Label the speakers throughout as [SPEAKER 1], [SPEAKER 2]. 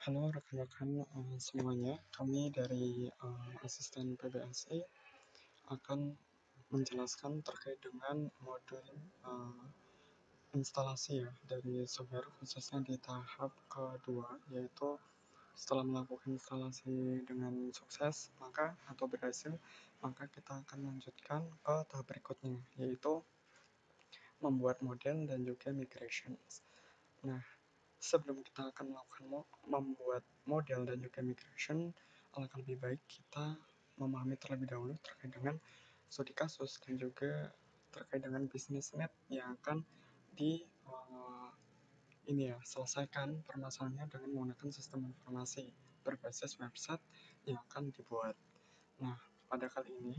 [SPEAKER 1] Halo rekan-rekan semuanya, kami dari asisten PBSI akan menjelaskan terkait dengan modul instalasi ya dari software khususnya di tahap kedua, yaitu setelah melakukan instalasi dengan sukses atau berhasil, maka kita akan lanjutkan ke tahap berikutnya, yaitu membuat model dan juga migration. Nah, sebelum kita akan melakukan membuat model dan juga migration, alangkah lebih baik kita memahami terlebih dahulu terkait dengan studi kasus dan juga terkait dengan bisnis net yang akan di selesaikan permasalahannya dengan menggunakan sistem informasi berbasis website yang akan dibuat. Nah, pada kali ini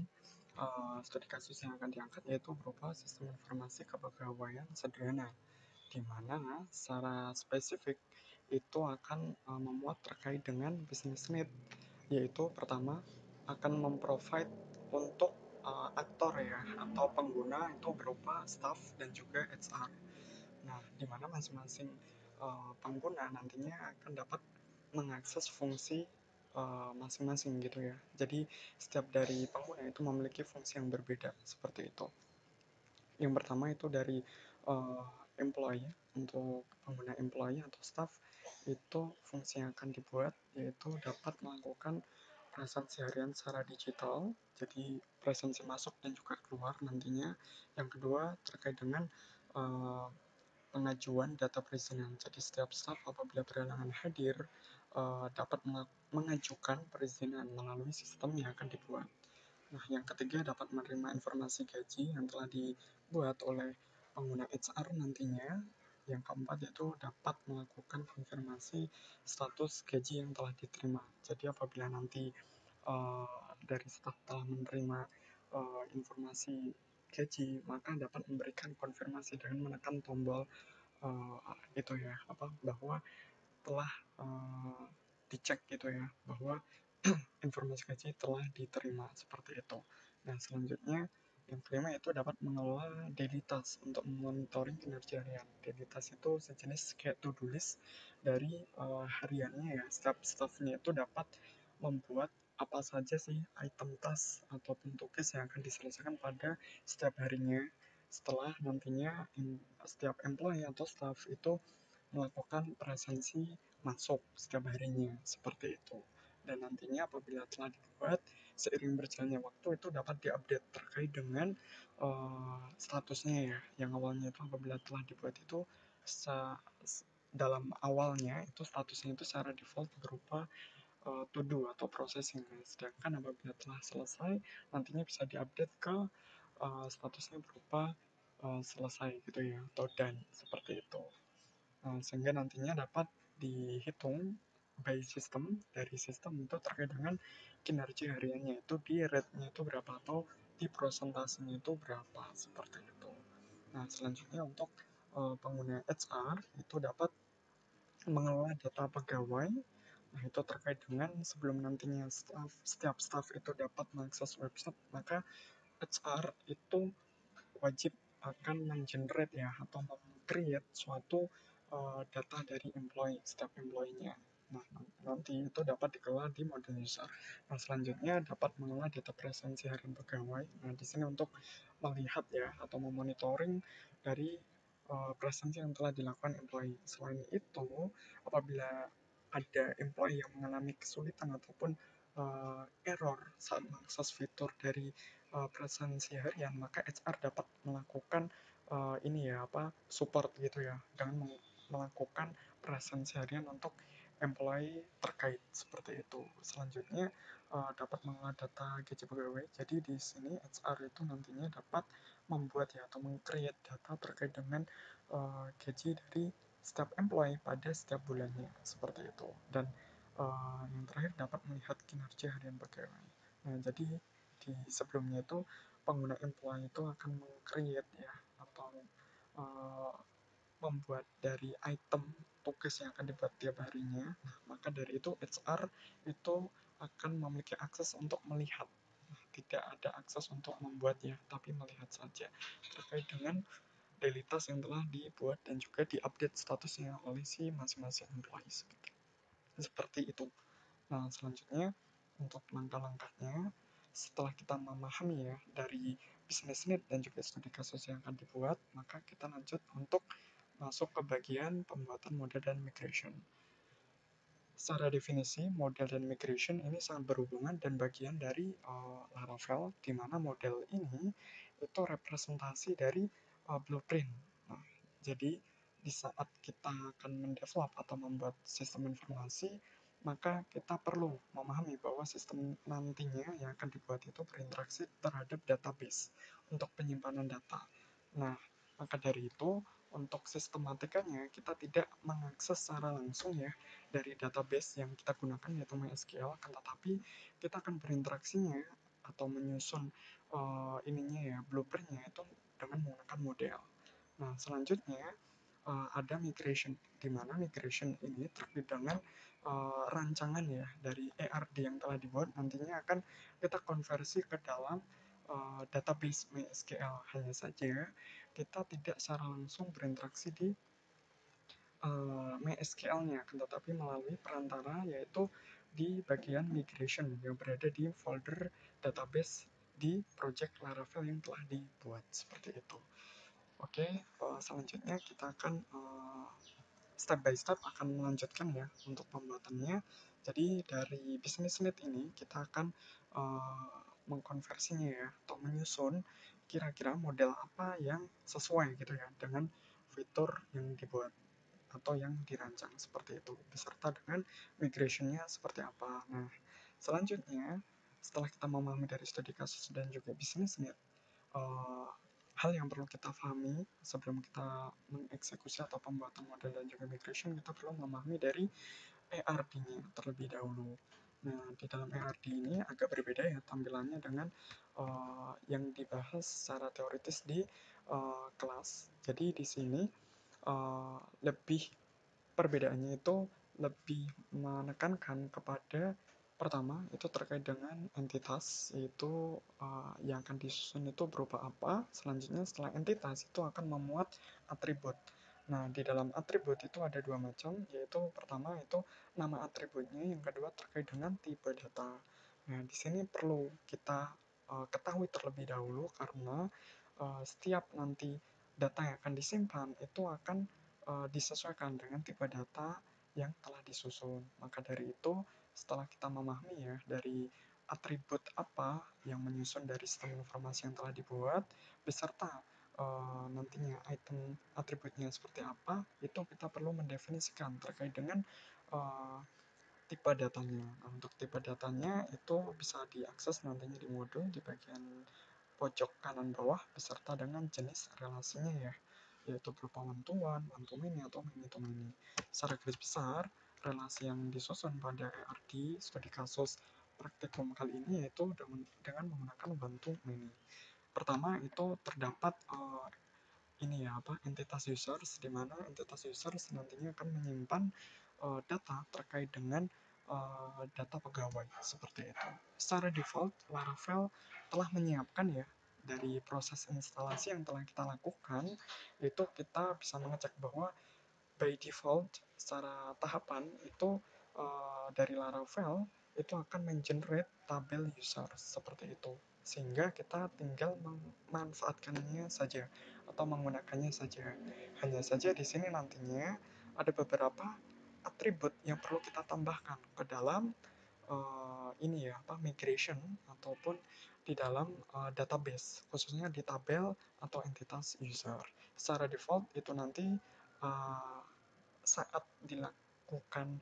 [SPEAKER 1] studi kasus yang akan diangkat yaitu berupa sistem informasi kepegawaian sederhana, di mana secara spesifik itu akan memuat terkait dengan business need, yaitu pertama akan memprovide untuk aktor ya atau pengguna itu berupa staff dan juga HR. Nah, di mana masing-masing pengguna nantinya akan dapat mengakses fungsi masing-masing gitu ya. Jadi setiap dari pengguna itu memiliki fungsi yang berbeda seperti itu. Yang pertama itu dari uh, employee, untuk pengguna employee atau staff, itu fungsi yang akan dibuat yaitu dapat melakukan presensi harian secara digital, jadi presensi masuk dan juga keluar nantinya. Yang kedua terkait dengan uh, pengajuan data perizinan, jadi setiap staff apabila berhalangan hadir dapat mengajukan perizinan melalui sistem yang akan dibuat. Nah, yang ketiga dapat menerima informasi gaji yang telah dibuat oleh pengguna HR nantinya. Yang keempat yaitu dapat melakukan konfirmasi status gaji yang telah diterima. Jadi apabila nanti dari staf telah menerima informasi gaji, maka dapat memberikan konfirmasi dengan menekan tombol itu ya, bahwa telah dicek gitu ya, bahwa informasi gaji telah diterima seperti itu. Nah, selanjutnya yang kelima itu dapat mengelola daily task untuk memonitoring kinerja harian. Daily task itu sejenis kayak to-do list dari hariannya ya. Setiap staffnya itu dapat membuat apa saja sih item task ataupun tugas yang akan diselesaikan pada setiap harinya, setelah nantinya setiap employee atau staff itu melakukan presensi masuk setiap harinya seperti itu. Dan nantinya apabila telah dibuat, seiring berjalannya waktu itu dapat diupdate terkait dengan statusnya ya. Yang awalnya itu apabila telah dibuat itu dalam awalnya itu statusnya itu secara default berupa to do atau processing. Sedangkan apabila telah selesai, nantinya bisa diupdate ke statusnya berupa selesai gitu ya, atau done seperti itu. Sehingga nantinya dapat dihitung by system, dari sistem itu terkait dengan kinerja hariannya itu di rate-nya itu berapa atau di prosentasenya itu berapa seperti itu. Nah, selanjutnya untuk pengguna HR itu dapat mengelola data pegawai. Nah, itu terkait dengan sebelum nantinya setiap staff itu dapat mengakses website, maka HR itu wajib akan mengenerate ya atau meng-create suatu data dari setiap employee-nya. Nah, nanti itu dapat dikelola di model user. Nah, selanjutnya dapat mengelola data presensi harian pegawai. Nah, di sini untuk melihat ya atau memonitoring dari presensi yang telah dilakukan employee. Selain itu, apabila ada employee yang mengalami kesulitan ataupun error saat mengakses fitur dari presensi harian, maka HR dapat melakukan support gitu ya, dengan melakukan presensi harian untuk employee terkait seperti itu. Selanjutnya dapat mengolah data gaji pegawai. Jadi di sini HR itu nantinya dapat membuat ya atau meng-create data terkait dengan gaji dari setiap employee pada setiap bulannya seperti itu. Dan yang terakhir dapat melihat kinerja harian pegawai. Nah, jadi di sebelumnya itu pengguna employee itu akan meng-create ya atau uh, membuat dari item tugas yang akan dibuat tiap harinya. Nah, maka dari itu HR itu akan memiliki akses untuk melihat. Nah, tidak ada akses untuk membuatnya, tapi melihat saja terkait dengan daily task yang telah dibuat dan juga diupdate statusnya oleh si masing-masing employees. seperti itu. Nah, selanjutnya untuk langkah-langkahnya, setelah kita memahami ya dari business need dan juga studi kasus yang akan dibuat, maka kita lanjut untuk masuk ke bagian pembuatan model dan migration. Secara definisi, model dan migration ini sangat berhubungan dan bagian dari Laravel, di mana model ini itu representasi dari blueprint. Nah, jadi di saat kita akan mendevelop atau membuat sistem informasi, maka kita perlu memahami bahwa sistem nantinya yang akan dibuat itu berinteraksi terhadap database untuk penyimpanan data. Nah, maka dari itu, untuk sistematikanya kita tidak mengakses secara langsung ya dari database yang kita gunakan yaitu MySQL, tetapi kita akan berinteraksinya atau menyusun ininya ya blueprintnya itu dengan menggunakan model. Nah, selanjutnya ada migration, di mana migration ini terkait dengan rancangan ya dari ERD yang telah dibuat nantinya akan kita konversi ke dalam database MySQL. Hanya saja kita tidak secara langsung berinteraksi di MySQL-nya, tetapi melalui perantara yaitu di bagian migration yang berada di folder database di project Laravel yang telah dibuat seperti itu. Oke, selanjutnya kita akan step by step akan melanjutkan ya untuk pembuatannya. Jadi dari business need ini kita akan mengkonversinya ya atau menyusun kira-kira model apa yang sesuai gitu ya dengan fitur yang dibuat atau yang dirancang seperti itu beserta dengan migration-nya seperti apa. Nah, selanjutnya setelah kita memahami dari studi kasus dan juga business need, uh, hal yang perlu kita pahami sebelum kita mengeksekusi atau pembuatan model dan juga migration, kita perlu memahami dari ERD-nya terlebih dahulu. Nah, di dalam ERD ini agak berbeda ya tampilannya dengan yang dibahas secara teoritis di kelas. Jadi di sini lebih perbedaannya itu lebih menekankan kepada pertama itu terkait dengan entitas, yaitu yang akan disusun itu berupa apa. Selanjutnya setelah entitas itu akan memuat atribut. Nah, di dalam atribut itu ada dua macam, yaitu pertama itu nama atributnya, yang kedua terkait dengan tipe data. Nah, di sini perlu kita ketahui terlebih dahulu karena setiap nanti data yang akan disimpan itu akan disesuaikan dengan tipe data yang telah disusun. Maka dari itu, setelah kita memahami ya dari atribut apa yang menyusun dari sistem informasi yang telah dibuat, beserta nantinya item atributnya seperti apa, itu kita perlu mendefinisikan terkait dengan uh, tipe datanya. Untuk tipe datanya itu bisa diakses nantinya di modul di bagian pojok kanan bawah beserta dengan jenis relasinya ya, yaitu berupa one to one, one to many, atau many to many. Secara garis besar, relasi yang disusun pada ERD studi kasus praktikum kali ini yaitu dengan menggunakan one to many. Pertama itu terdapat ini ya apa entitas users, di mana entitas users nantinya akan menyimpan data terkait dengan data pegawai seperti itu. Secara default Laravel telah menyiapkan ya dari proses instalasi yang telah kita lakukan, itu kita bisa mengecek bahwa by default secara tahapan itu dari Laravel itu akan mengenerate tabel user seperti itu, sehingga kita tinggal memanfaatkannya saja atau menggunakannya saja. Hanya saja di sini nantinya ada beberapa atribut yang perlu kita tambahkan ke dalam ini ya apa migration ataupun di dalam database, khususnya di tabel atau entitas user. Secara default itu nanti uh, saat dilakukan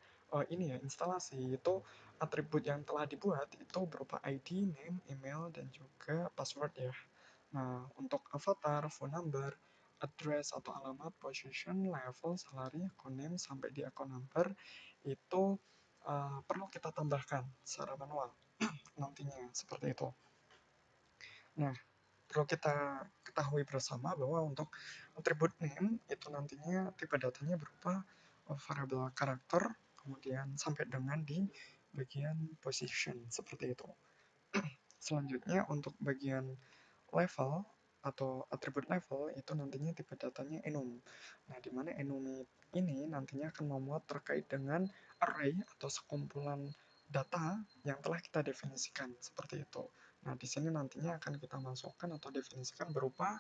[SPEAKER 1] ini ya instalasi itu atribut yang telah dibuat itu berupa ID, name, email, dan juga password ya. Nah, untuk avatar, phone number, address atau alamat, position, level, salary, account name, sampai di account number itu perlu kita tambahkan secara manual nantinya seperti itu. Nah, perlu kita ketahui bersama bahwa untuk atribut name itu nantinya tipe datanya berupa variabel karakter, kemudian sampai dengan di bagian position seperti itu. Selanjutnya untuk bagian level atau atribut level itu nantinya tipe datanya enum. Nah, di mana enum ini nantinya akan memuat terkait dengan array atau sekumpulan data yang telah kita definisikan seperti itu. Nah, di sini nantinya akan kita masukkan atau definisikan berupa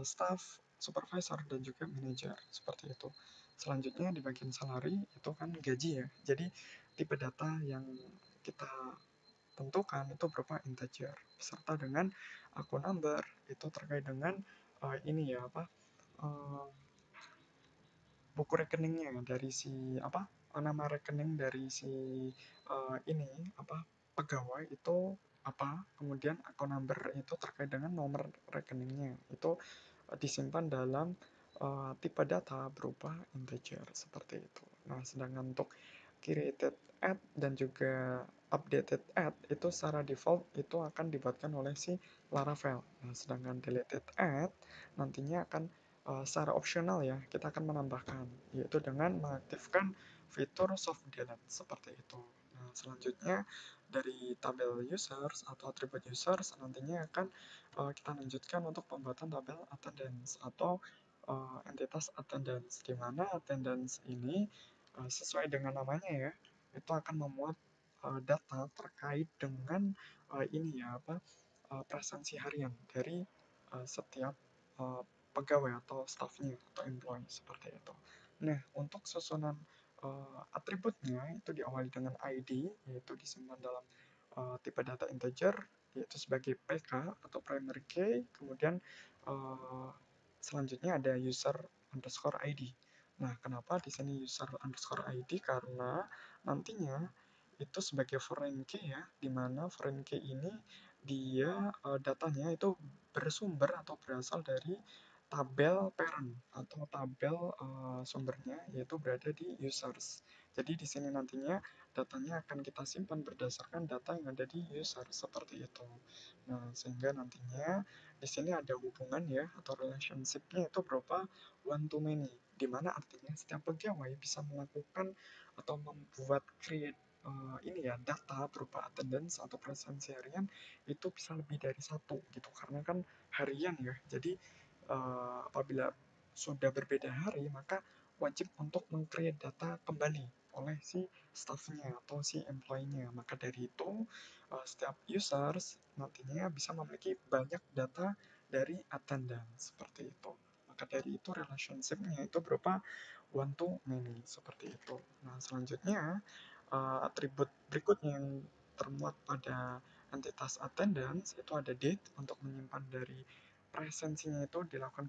[SPEAKER 1] staff, supervisor, dan juga manager seperti itu. Selanjutnya di bagian salary itu kan gaji ya. Jadi tipe data yang kita tentukan itu berupa integer beserta dengan akun number itu terkait dengan ini ya apa uh, buku rekeningnya dari si apa nama rekening dari si ini apa pegawai itu apa, kemudian akun number itu terkait dengan nomor rekeningnya itu disimpan dalam tipe data berupa integer seperti itu. Nah, sedangkan untuk created add dan juga updated add itu secara default itu akan dibuatkan oleh si Laravel. Nah, sedangkan deleted add nantinya akan secara opsional ya, kita akan menambahkan, yaitu dengan mengaktifkan fitur soft delete seperti itu. Nah, selanjutnya dari tabel users atau atribut users nantinya akan kita lanjutkan untuk pembuatan tabel attendance atau entitas attendance, di mana attendance ini sesuai dengan namanya ya, itu akan memuat data terkait dengan ini ya apa presensi harian dari setiap uh, pegawai atau staffnya atau employee seperti itu. Nah, untuk susunan atributnya itu diawali dengan ID, yaitu disimpan dalam tipe data integer, yaitu sebagai PK atau primary key, kemudian uh, selanjutnya ada user underscore ID. Nah, kenapa di sini user underscore ID? Karena nantinya itu sebagai foreign key ya, di mana foreign key ini dia datanya itu bersumber atau berasal dari tabel parent atau tabel sumbernya yaitu berada di users. Jadi di sini nantinya datanya akan kita simpan berdasarkan data yang ada di user seperti itu. Nah, sehingga nantinya di sini ada hubungan ya atau relationship-nya itu berupa one to many, di mana artinya setiap pegawai bisa melakukan atau membuat create ini ya data berupa attendance atau presensi harian itu bisa lebih dari satu gitu karena kan harian ya. Jadi apabila sudah berbeda hari maka wajib untuk meng-create data kembali oleh si staffnya atau si employee-nya. Maka dari itu setiap users nantinya bisa memiliki banyak data dari attendance seperti itu. Maka dari itu relationship-nya itu berupa one to many seperti itu. Nah, selanjutnya atribut berikutnya yang termuat pada entitas attendance itu ada date untuk menyimpan dari presensinya itu dilakukan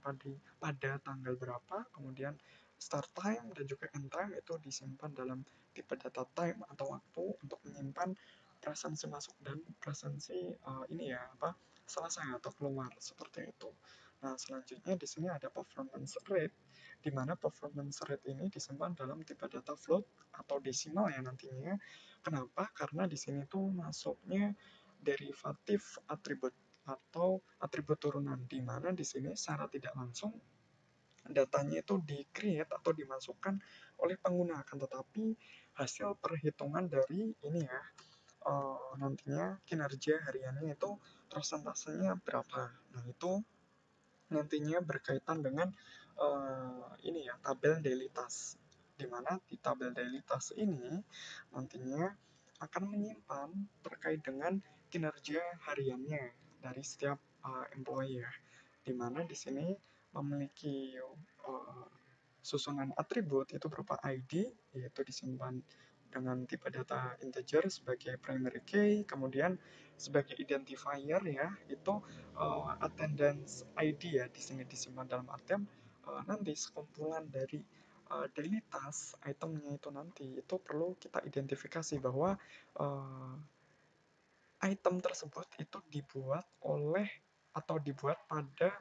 [SPEAKER 1] pada tanggal berapa, kemudian start time dan juga end time itu disimpan dalam tipe data time atau waktu untuk menyimpan presensi masuk dan presensi ini ya apa selesai atau keluar seperti itu. Nah, selanjutnya di sini ada performance rate, di mana performance rate ini disimpan dalam tipe data float atau desimal ya nantinya. Kenapa? Karena di sini tuh masuknya derivatif atribut atau atribut turunan, di mana di sini secara tidak langsung datanya itu di-create atau dimasukkan oleh pengguna, akan tetapi hasil perhitungan dari ini ya nantinya kinerja hariannya itu persentasenya berapa. Nah, itu nantinya berkaitan dengan ini ya tabel daily task, di mana di tabel daily task ini nantinya akan menyimpan terkait dengan kinerja hariannya dari setiap employee ya, di mana di sini memiliki susunan atribut itu berupa ID, yaitu disimpan dengan tipe data integer sebagai primary key, kemudian sebagai identifier ya, itu attendance ID ya, di sini disimpan dalam artian nanti sekumpulan dari daily task itemnya itu nanti itu perlu kita identifikasi bahwa uh, item tersebut itu dibuat oleh atau dibuat pada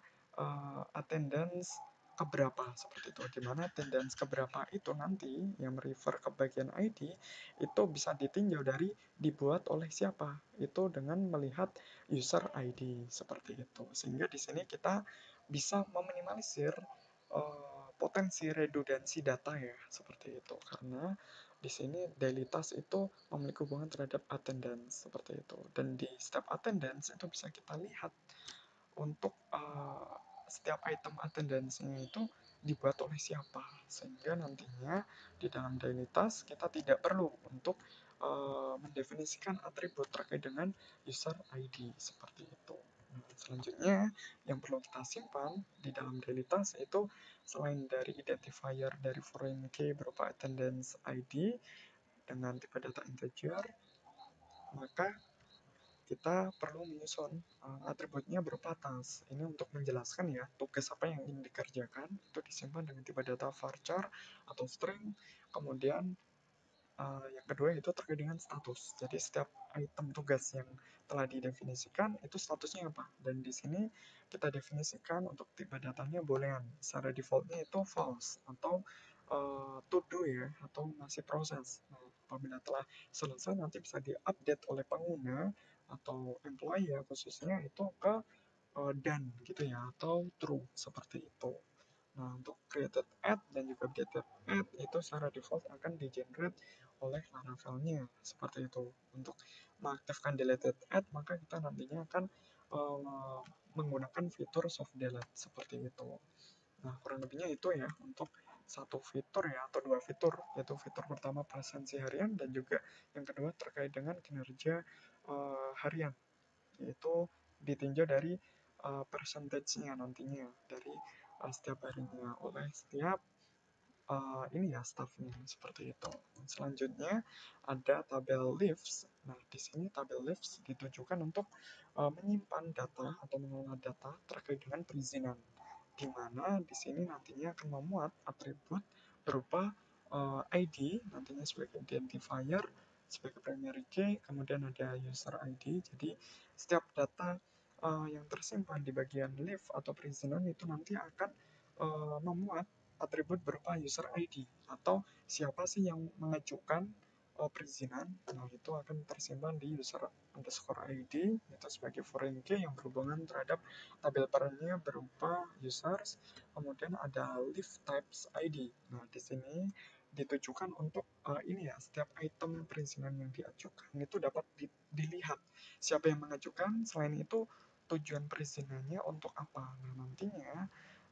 [SPEAKER 1] attendance keberapa seperti itu, di mana attendance keberapa itu nanti yang merefer ke bagian ID itu bisa ditinjau dari dibuat oleh siapa itu dengan melihat user ID seperti itu, sehingga di sini kita bisa meminimalisir potensi redundansi data ya seperti itu, karena di sini daily task itu memiliki hubungan terhadap attendance seperti itu. Dan di setiap attendance itu bisa kita lihat untuk setiap item attendance-nya itu dibuat oleh siapa, sehingga nantinya di dalam daily task kita tidak perlu untuk mendefinisikan atribut terkait dengan user ID seperti itu. Nah, selanjutnya yang perlu kita simpan di dalam daily task itu selain dari identifier dari foreign key berupa attendance ID dengan tipe data integer, maka kita perlu menyusun atributnya berupa task. Ini untuk menjelaskan ya tugas apa yang ingin dikerjakan itu disimpan dengan tipe data varchar atau string. Kemudian yang kedua itu terkait dengan status. Jadi setiap item tugas yang telah didefinisikan itu statusnya apa. Dan di sini kita definisikan untuk tipe datanya boolean. Secara defaultnya itu false atau to do ya, atau masih proses. Nah, apabila telah selesai nanti bisa diupdate oleh pengguna atau employee ya khususnya itu ke done gitu ya, atau true seperti itu. Nah, untuk created add dan juga updated add itu secara default akan di-generate oleh Laravelnya seperti itu. Untuk mengaktifkan deleted add, maka kita nantinya akan menggunakan fitur soft delete seperti itu. Nah, kurang lebihnya itu ya untuk satu fitur ya atau dua fitur, yaitu fitur pertama presensi harian dan juga yang kedua terkait dengan kinerja harian, yaitu ditinjau dari percentage-nya nantinya dari setiap harinya oleh setiap ini ya staffnya seperti itu. Selanjutnya ada tabel leaves. Nah, di sini tabel leaves ditujukan untuk menyimpan data atau mengelola data terkait dengan perizinan, di mana di sini nantinya akan memuat atribut berupa ID nantinya sebagai identifier, sebagai primary key, kemudian ada user ID. Jadi setiap data yang tersimpan di bagian leaf atau perizinan itu nanti akan memuat atribut berupa user ID atau siapa sih yang mengajukan perizinan. Nah, itu akan tersimpan di user underscore ID itu sebagai foreign key yang berhubungan terhadap tabel perannya berupa users. Kemudian ada leaf types ID. Nah, di sini ditujukan untuk ini ya, setiap item perizinan yang diajukan itu dapat dilihat siapa yang mengajukan. Selain itu tujuan perizinannya untuk apa. Nah, nantinya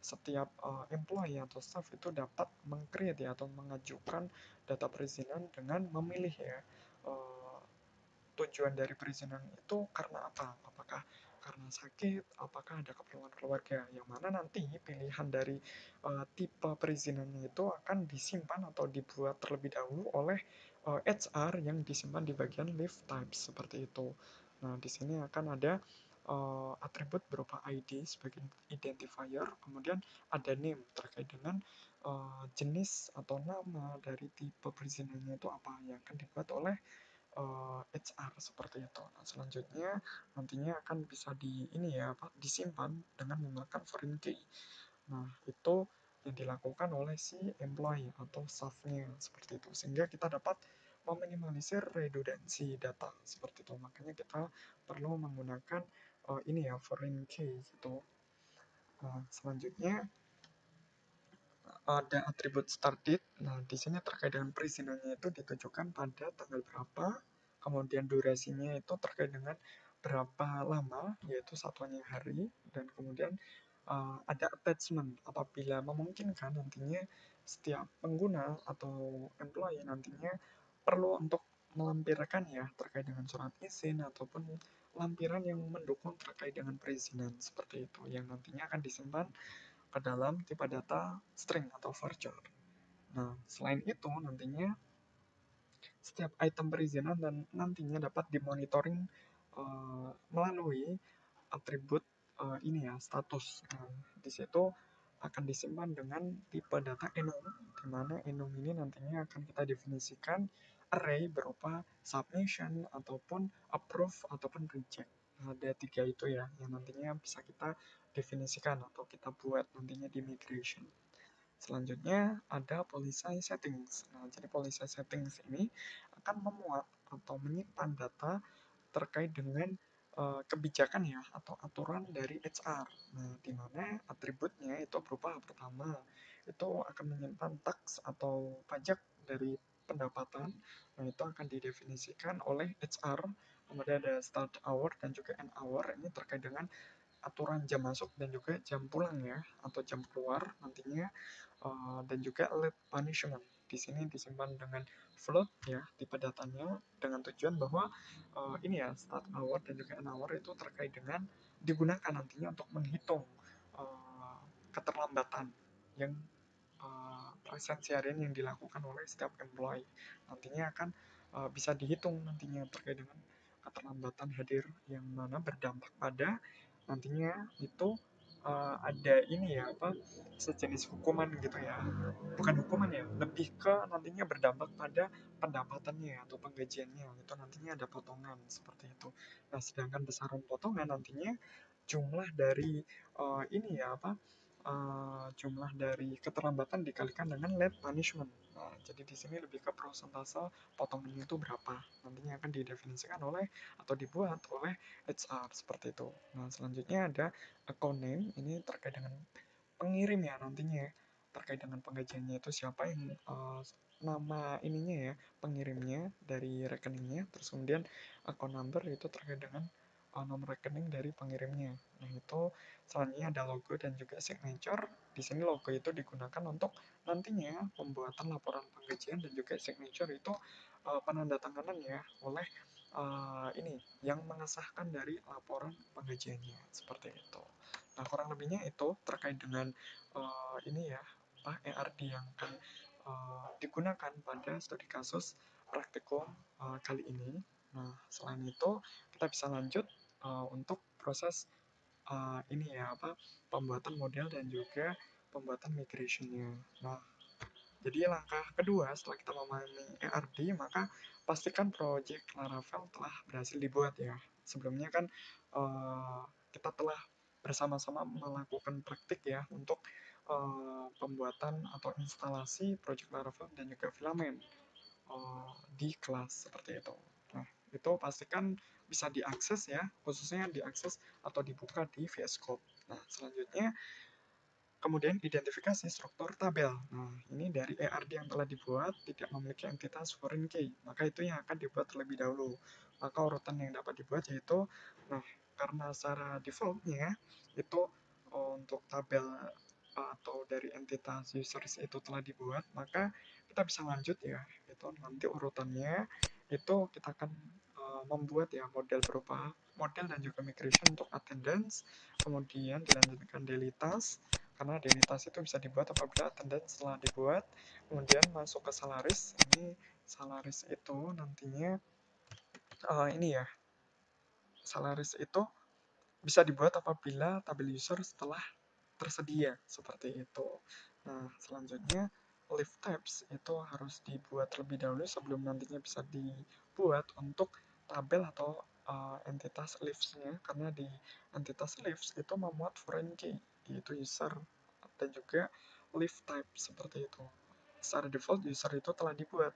[SPEAKER 1] setiap employee atau staff itu dapat mengcreate ya, atau mengajukan data perizinan dengan memilih ya uh, tujuan dari perizinan itu karena apa? Apakah karena sakit, apakah ada keperluan keluarga, yang mana nanti pilihan dari tipe perizinannya itu akan disimpan atau dibuat terlebih dahulu oleh HR yang disimpan di bagian leave types seperti itu. Nah, di sini akan ada atribut berupa ID sebagai identifier, kemudian ada name terkait dengan jenis atau nama dari tipe perizinannya itu apa yang akan dibuat oleh HR seperti itu. Nah, selanjutnya nantinya akan bisa disimpan dengan menggunakan foreign key. Nah, itu yang dilakukan oleh si employee atau staff-nya seperti itu. Sehingga kita dapat meminimalisir redundansi data seperti itu. Makanya kita perlu menggunakan foreign key gitu. Nah, selanjutnya ada atribut start date. Nah, di sini terkait dengan perizinannya itu ditujukan pada tanggal berapa, kemudian durasinya itu terkait dengan berapa lama, yaitu satuannya hari, dan kemudian ada attachment apabila memungkinkan nantinya setiap pengguna atau employee nantinya perlu untuk melampirkan ya terkait dengan surat izin ataupun lampiran yang mendukung terkait dengan perizinan seperti itu yang nantinya akan disimpan ke dalam tipe data string atau varchar. Nah, selain itu nantinya setiap item perizinan dan nantinya dapat dimonitoring melalui atribut status. Nah, di situ akan disimpan dengan tipe data enum, di mana enum ini nantinya akan kita definisikan array berupa submission ataupun approve ataupun reject. Nah, ada tiga itu ya yang nantinya bisa kita definisikan atau kita buat nantinya di migration. Selanjutnya ada policy settings. Nah, jadi policy settings ini akan memuat atau menyimpan data terkait dengan kebijakan ya atau aturan dari HR. Nah, di mana atributnya itu berupa pertama itu akan menyimpan tax atau pajak dari pendapatan. Nah, itu akan didefinisikan oleh HR. Kemudian ada start hour dan juga end hour ini terkait dengan aturan jam masuk dan juga jam pulang ya, atau jam keluar nantinya. Dan juga late punishment di sini disimpan dengan float ya, tipe datanya, dengan tujuan bahwa ini ya, start hour dan juga end hour itu terkait dengan digunakan nantinya untuk menghitung keterlambatan yang presensi harian yang dilakukan oleh setiap employee. Nantinya akan bisa dihitung nantinya terkait dengan keterlambatan hadir yang mana berdampak pada nantinya itu ada ini ya, apa, sejenis hukuman gitu ya, bukan hukuman ya, lebih ke nantinya berdampak pada pendapatannya atau penggajiannya, itu nantinya ada potongan seperti itu. Nah, sedangkan besaran potongan nantinya jumlah dari ini ya, apa, jumlah dari keterlambatan dikalikan dengan late punishment. Nah, jadi di sini lebih ke prosentase potongannya itu berapa. Nantinya akan didefinisikan oleh atau dibuat oleh HR seperti itu. Nah, selanjutnya ada account name, ini terkait dengan pengirim ya nantinya, terkait dengan penggajiannya itu siapa yang nama ininya ya, pengirimnya dari rekeningnya, terus kemudian account number itu terkait dengan nomor rekening dari pengirimnya. Nah, itu selanjutnya ada logo dan juga signature. Di sini logo itu digunakan untuk nantinya pembuatan laporan penggajian, dan juga signature itu penandatanganan ya oleh ini yang mengesahkan dari laporan penggajiannya seperti itu. Nah, kurang lebihnya itu terkait dengan ini ya, apa, ERD yang akan digunakan pada studi kasus praktikum kali ini. Nah, selain itu kita bisa lanjut untuk proses ini ya, apa, pembuatan model dan juga pembuatan migrationnya. Nah, jadi langkah kedua setelah kita memahami ERD, maka pastikan project Laravel telah berhasil dibuat ya. Sebelumnya kan kita telah bersama-sama melakukan praktik ya untuk pembuatan atau instalasi project Laravel dan juga filament di kelas seperti itu. Nah, itu pastikan bisa diakses ya, khususnya diakses atau dibuka di VS Code. Nah, selanjutnya kemudian identifikasi struktur tabel. Nah, ini dari ERD yang telah dibuat tidak memiliki entitas foreign key, maka itu yang akan dibuat terlebih dahulu. Maka urutan yang dapat dibuat yaitu, nah, karena secara defaultnya itu untuk tabel atau dari entitas users itu telah dibuat, maka kita bisa lanjut ya. Itu nanti urutannya itu kita akan membuat ya model berupa model dan juga migration untuk attendance, kemudian dilanjutkan daily task, karena identitas itu bisa dibuat apabila attendance telah dibuat, kemudian masuk ke salaris. Ini salaris itu nantinya ini ya, salaris itu bisa dibuat apabila tabel user setelah tersedia seperti itu. Nah, selanjutnya live tabs itu harus dibuat terlebih dahulu sebelum nantinya bisa dibuat untuk tabel atau entitas lives-nya, karena di entitas lives itu memuat foreign key yaitu user dan juga live type seperti itu. Secara default user itu telah dibuat,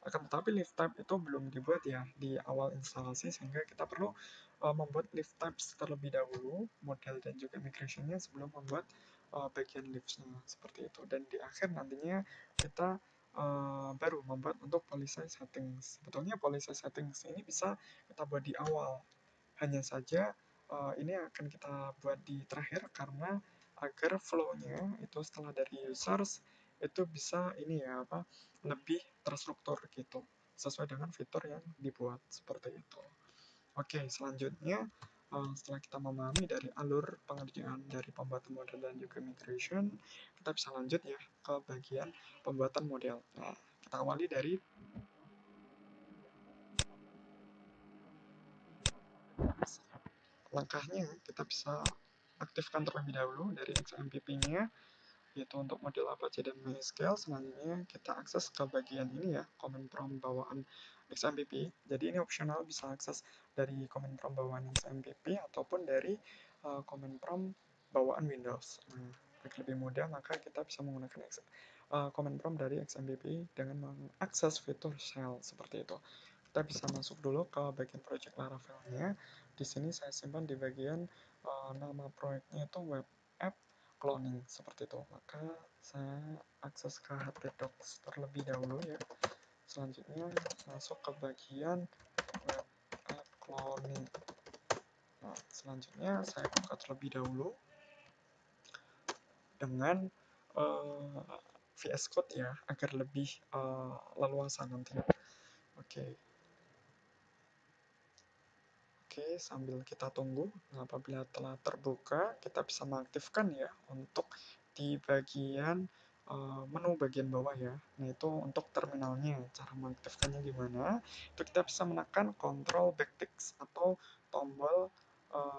[SPEAKER 1] akan tetapi live type itu belum dibuat ya di awal instalasi, sehingga kita perlu membuat live types terlebih dahulu, model dan juga migrationnya, sebelum membuat bagian lives-nya seperti itu. Dan di akhir nantinya kita baru membuat untuk policy settings. Sebetulnya policy settings ini bisa kita buat di awal, hanya saja ini akan kita buat di terakhir karena agar flow-nya itu setelah dari users itu bisa ini ya, apa, lebih terstruktur gitu sesuai dengan fitur yang dibuat seperti itu. Oke, selanjutnya setelah kita memahami dari alur pengerjaan dari pembuatan model dan juga migration, kita bisa lanjut ya ke bagian pembuatan model. Nah, kita awali dari langkahnya, kita bisa aktifkan terlebih dahulu dari XMPP-nya, yaitu untuk model Apache dan MySQL. Selanjutnya kita akses ke bagian ini ya, command prompt bawaan XMPP. Jadi ini optional, bisa akses dari command prompt bawaan XMPP ataupun dari command prompt bawaan Windows. Nah, lebih mudah maka kita bisa menggunakan command prompt dari XMPP dengan mengakses fitur shell seperti itu. Kita bisa masuk dulu ke bagian project Laravel-nya. Di sini saya simpan di bagian nama proyeknya itu web app cloning seperti itu. Maka saya akses ke htdocs terlebih dahulu ya. Selanjutnya masuk ke bagian web app cloning. Nah, selanjutnya saya buka terlebih dahulu dengan VS Code ya, agar lebih leluasa nantinya. Oke. Oke, sambil kita tunggu, nah, apabila telah terbuka, kita bisa mengaktifkan ya untuk di bagian menu bagian bawah ya. Nah, itu untuk terminalnya. Cara mengaktifkannya gimana? Itu kita bisa menekan Ctrl Backtick atau tombol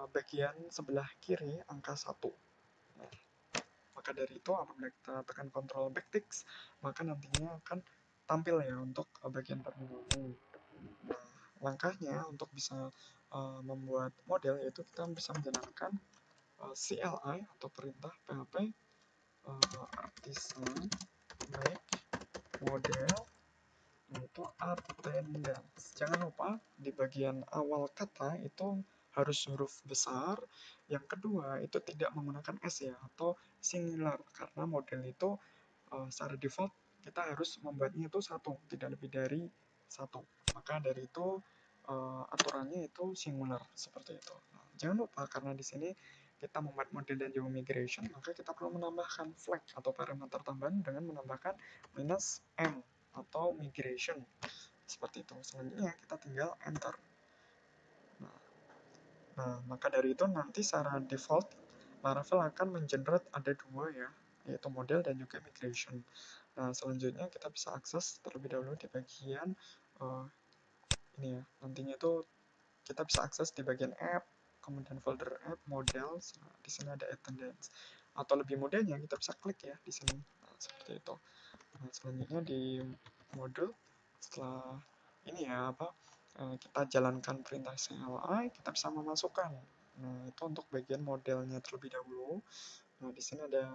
[SPEAKER 1] bagian sebelah kiri angka 1. Nah, maka dari itu apabila kita tekan Ctrl Backtick, maka nantinya akan tampil ya untuk bagian terminalnya. Nah, langkahnya untuk bisa membuat model yaitu kita bisa menjalankan CLI atau perintah PHP artisan make model untuk attendance. Jangan lupa di bagian awal kata itu harus huruf besar. Yang kedua itu tidak menggunakan S ya atau singular karena model itu secara default kita harus membuatnya itu satu, tidak lebih dari satu. Maka dari itu aturannya itu singular seperti itu. Nah, jangan lupa karena di sini kita membuat model dan juga migration, maka kita perlu menambahkan flag atau parameter tambahan dengan menambahkan minus m atau migration seperti itu. Selanjutnya kita tinggal enter. Nah, maka dari itu nanti secara default Laravel akan mengenerate ada dua ya, yaitu model dan juga migration. Nah, selanjutnya kita bisa akses terlebih dahulu di bagian uh, ini ya. Nantinya itu kita bisa akses di bagian app, kemudian folder app, models. Nah, di sini ada attendance. Atau lebih mudahnya kita bisa klik ya di sini. Nah, seperti itu. Nah, selanjutnya di modul setelah ini ya apa kita jalankan perintah CLI, kita bisa memasukkan. Nah, itu untuk bagian modelnya terlebih dahulu. Nah, di sini ada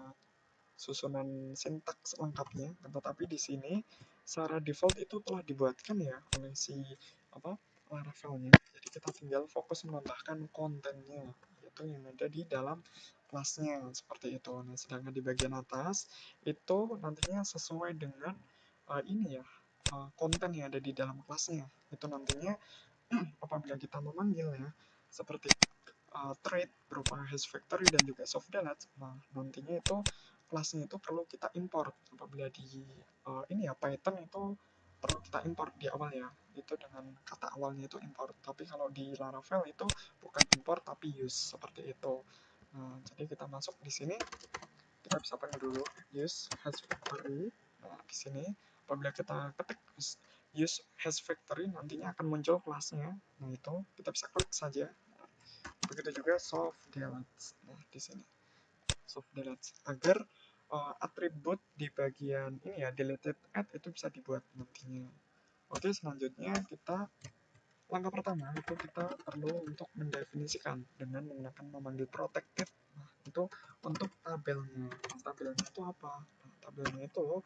[SPEAKER 1] susunan sintaks lengkapnya, tetapi di sini secara default itu telah dibuatkan ya oleh si apa Laravelnya. Jadi kita tinggal fokus menambahkan kontennya, yaitu yang ada di dalam kelasnya seperti itu. Nah, sedangkan di bagian atas itu nantinya sesuai dengan ini ya konten yang ada di dalam kelasnya. Itu nantinya apabila kita memanggil ya seperti trait berupa hash factory dan juga soft delete. Nah, nantinya itu kelasnya itu perlu kita import apabila di ini ya Python itu perlu kita import di awal ya, itu dengan kata awalnya itu import. Tapi kalau di Laravel itu bukan import tapi use seperti itu. Nah, jadi kita masuk di sini, kita bisa panggil dulu use hash factory. Nah, di sini apabila kita ketik use hash factory nantinya akan muncul kelasnya. Nah, itu kita bisa klik saja. Begitu juga soft delete. Nah, di sini soft delete agar atribut di bagian ini ya deleted add itu bisa dibuat nantinya. Oke, selanjutnya kita langkah pertama itu kita perlu untuk mendefinisikan dengan menggunakan memanggil protected. Nah, itu untuk tabelnya. Nah, tabelnya itu apa? Nah, tabelnya itu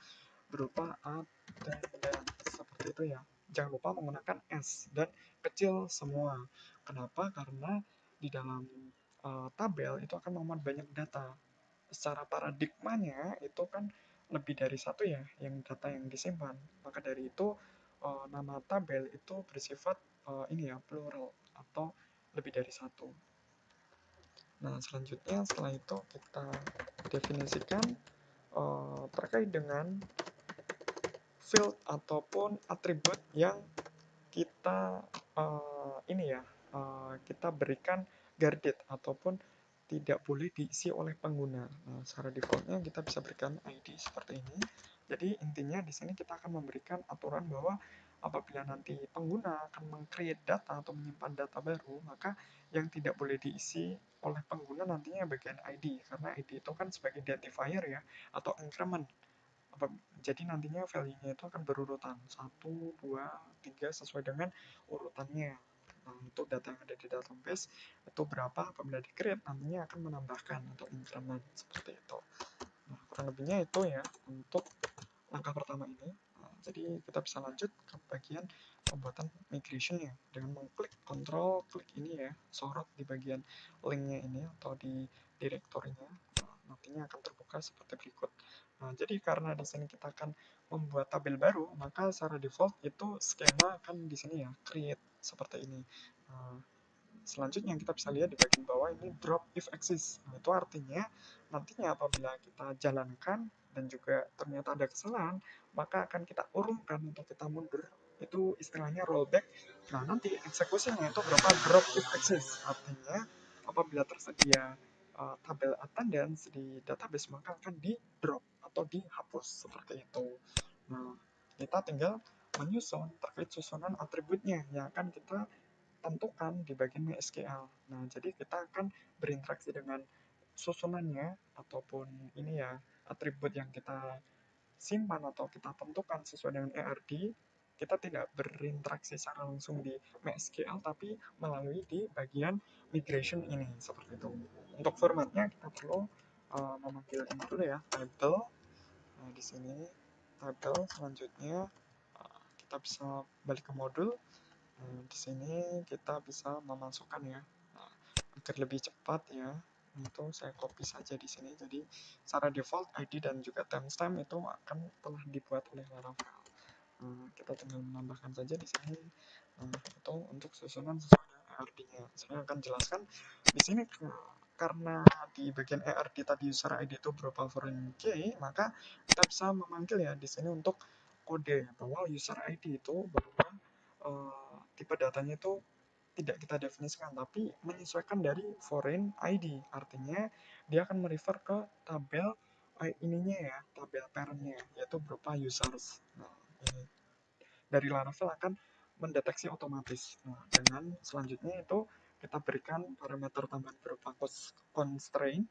[SPEAKER 1] berupa attendance seperti itu ya. Jangan lupa menggunakan S dan kecil semua. Kenapa? Karena di dalam tabel itu akan memuat banyak data. Secara paradigmanya itu kan lebih dari satu ya yang data yang disimpan. Maka dari itu nama tabel itu bersifat ini ya plural atau lebih dari satu. Nah, selanjutnya setelah itu kita definisikan terkait dengan field ataupun atribut yang kita ini ya kita berikan guarded ataupun tidak boleh diisi oleh pengguna. Nah, secara defaultnya kita bisa berikan ID seperti ini. Jadi intinya di sini kita akan memberikan aturan bahwa apabila nanti pengguna akan meng-create data atau menyimpan data baru, maka yang tidak boleh diisi oleh pengguna nantinya bagian ID, karena ID itu kan sebagai identifier ya atau increment. Jadi nantinya value-nya itu akan berurutan 1, 2, 3 sesuai dengan urutannya. Nah, untuk data yang ada di database itu berapa apabila di-create nantinya akan menambahkan atau increment seperti itu. Nah, kurang lebihnya itu ya untuk langkah pertama ini. Nah, jadi kita bisa lanjut ke bagian pembuatan migration-nya dengan mengklik kontrol klik ini ya, sorot di bagian link-nya ini atau di direktorinya. Nah, nantinya akan terbuka seperti berikut. Nah, jadi karena di sini kita akan membuat tabel baru, maka secara default itu skema akan di sini ya create seperti ini. Nah, Selanjutnya kita bisa lihat di bagian bawah ini drop if exists. Nah, itu artinya nantinya apabila kita jalankan dan juga ternyata ada kesalahan, maka akan kita urungkan atau kita mundur. Itu istilahnya rollback. Nah, nanti eksekusinya itu berupa drop if exists. Artinya apabila tersedia tabel attendance di database, maka akan di drop atau dihapus seperti itu. Nah, kita tinggal menyusun terkait susunan atributnya yang akan kita tentukan di bagian MySQL. Nah, jadi kita akan berinteraksi dengan susunannya ataupun ini ya atribut yang kita simpan atau kita tentukan sesuai dengan ARD. Kita tidak berinteraksi secara langsung di MySQL tapi melalui di bagian migration ini seperti itu. Untuk formatnya kita perlu memanggil ini dulu ya, table. Nah, di sini table selanjutnya kita bisa balik ke modul. Di sini kita bisa memasukkan ya, nah, agar lebih cepat ya, itu saya copy saja di sini. Jadi secara default ID dan juga timestamp itu akan telah dibuat oleh Laravel. Kita tinggal menambahkan saja di sini. Itu untuk susunan sesuai dengan ARD-nya. Saya akan jelaskan di sini karena di bagian ARD tadi user ID itu berupa foreign key, maka kita bisa memanggil ya di sini untuk kode bahwa user ID itu bahwa tipe datanya itu tidak kita definisikan tapi menyesuaikan dari foreign ID. Artinya dia akan merefer ke tabel ininya ya, tabel parentnya yaitu berupa users. Nah, ini dari Laravel akan mendeteksi otomatis. Nah, dengan selanjutnya itu kita berikan parameter tambahan berupa constraint.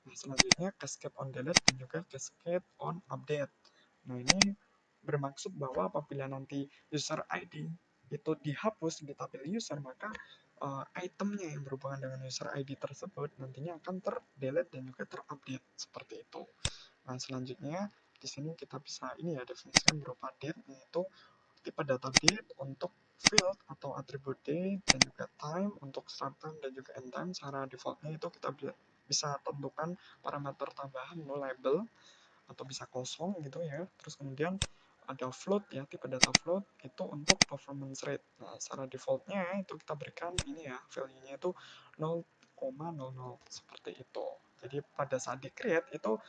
[SPEAKER 1] Nah, selanjutnya cascade on delete dan juga cascade on update. Nah, ini bermaksud bahwa apabila nanti user ID itu dihapus di tabel user, maka itemnya yang berhubungan dengan user ID tersebut nantinya akan terdelete dan juga terupdate seperti itu. Nah, selanjutnya di sini kita bisa ini ya definisikan berupa date, yaitu tipe data date untuk field atau atribut date dan juga time untuk start time dan juga end time. Secara defaultnya itu kita bisa tentukan parameter tambahan nullable atau bisa kosong gitu ya. Terus kemudian ada float ya, tipe data float itu untuk performance rate. Nah, secara defaultnya itu kita berikan ini ya, value-nya itu 0,00 seperti itu. Jadi pada saat di create itu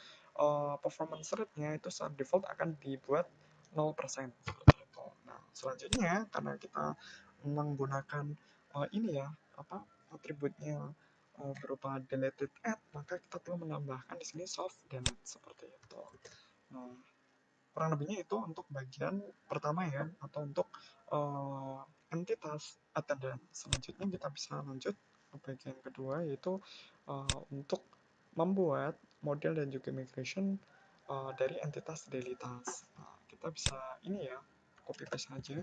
[SPEAKER 1] performance rate-nya itu secara default akan dibuat 0% seperti itu. Nah, selanjutnya karena kita menggunakan ini ya, apa atributnya berupa deleted add, maka kita perlu menambahkan di sini soft delete seperti itu. Nah, kurang lebihnya itu untuk bagian pertama ya, atau untuk entitas attendance. Selanjutnya kita bisa lanjut ke bagian kedua, yaitu untuk membuat model dan juga migration dari entitas delitas. Nah, kita bisa ini ya, copy paste saja.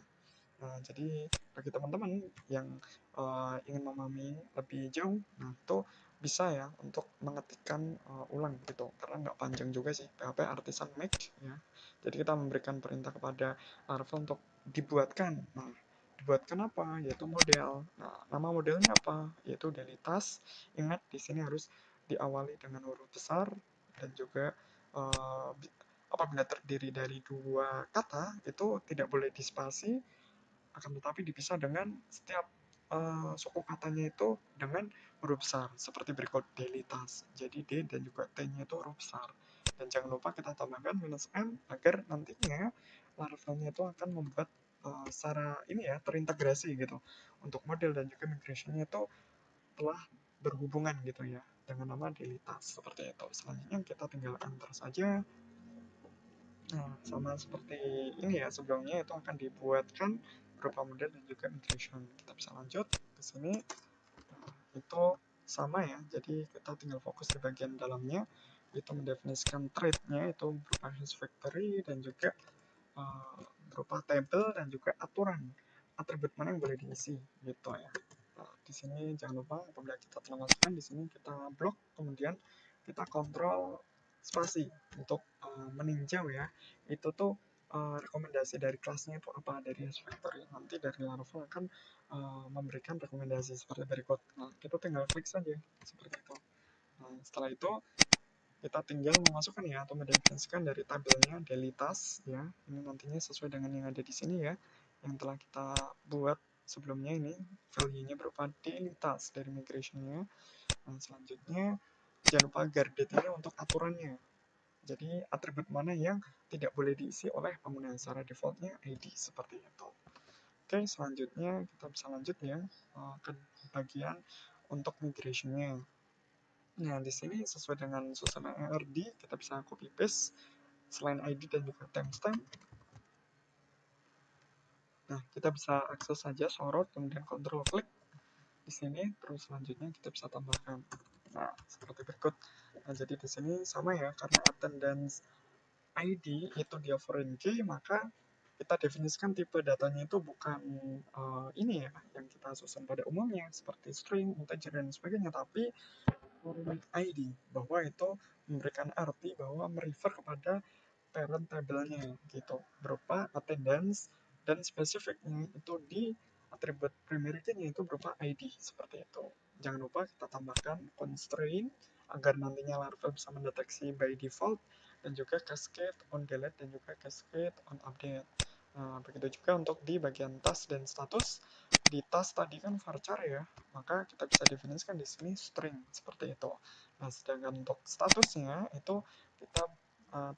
[SPEAKER 1] Nah, jadi bagi teman-teman yang ingin memahami lebih jauh, nah itu bisa ya untuk mengetikkan ulang gitu, karena nggak panjang juga sih PHP Artisan Make ya. Jadi kita memberikan perintah kepada Laravel untuk dibuatkan. Nah, dibuatkan apa? Yaitu model. Nah, nama modelnya apa? Yaitu Delitas. Ingat di sini harus diawali dengan huruf besar dan juga uh, apabila terdiri dari dua kata itu tidak boleh dispasi, akan tetapi dipisah dengan setiap suku katanya itu dengan huruf besar seperti berikut delitas. Jadi D dan juga T-nya itu huruf besar. Dan jangan lupa kita tambahkan minus M agar nantinya Laravelnya itu akan membuat secara ini ya terintegrasi gitu. Untuk model dan juga migration-nya itu telah berhubungan gitu ya dengan nama delitas seperti itu. Selanjutnya kita tinggal enter saja. Nah, sama seperti ini ya, sebelumnya itu akan dibuatkan berupa model dan juga migration. Kita bisa lanjut ke sini. Itu sama ya, jadi kita tinggal fokus di bagian dalamnya, itu mendefinisikan trait-nya itu berupa hash factory dan juga berupa table dan juga aturan atribut mana yang boleh diisi gitu ya. Nah, di sini jangan lupa apabila kita telah masukkan di sini kita blok, kemudian kita kontrol spasi untuk meninjau ya. Itu tuh rekomendasi dari kelasnya itu apa, dari hash factory. Nanti dari Laravel akan memberikan rekomendasi seperti berikut. Nah, kita tinggal klik saja seperti itu. Nah, setelah itu kita tinggal memasukkan ya atau mendefinisikan dari tabelnya daily task ya. Ini nantinya sesuai dengan yang ada di sini ya, yang telah kita buat sebelumnya ini value-nya berupa daily task dari migration-nya. Nah, selanjutnya jangan lupa guarded ini untuk aturannya. Jadi atribut mana yang tidak boleh diisi oleh pengguna. Secara defaultnya ID seperti itu. Oke, selanjutnya kita bisa lanjut ya ke bagian untuk migration-nya. Nah, di sini sesuai dengan susunan ARD, kita bisa copy paste selain ID dan juga timestamp. Nah, kita bisa akses saja sorot, kemudian control klik di sini, terus selanjutnya kita bisa tambahkan. Nah, seperti berikut. Nah, jadi di sini sama ya, karena attendance ID itu dia foreign key, maka kita definisikan tipe datanya itu bukan ini ya, yang kita susun pada umumnya, seperti string, integer, dan sebagainya, tapi foreign ID, bahwa itu memberikan arti bahwa merefer kepada parent table-nya gitu, berupa attendance dan spesifiknya itu di atribut primary key-nya itu berupa ID seperti itu. Jangan lupa kita tambahkan constraint agar nantinya Laravel bisa mendeteksi by default dan juga cascade on delete dan juga cascade on update. Nah, begitu juga untuk di bagian task dan status. Di task tadi kan varchar ya, maka kita bisa definisikan di sini string seperti itu. Nah, sedangkan untuk statusnya itu kita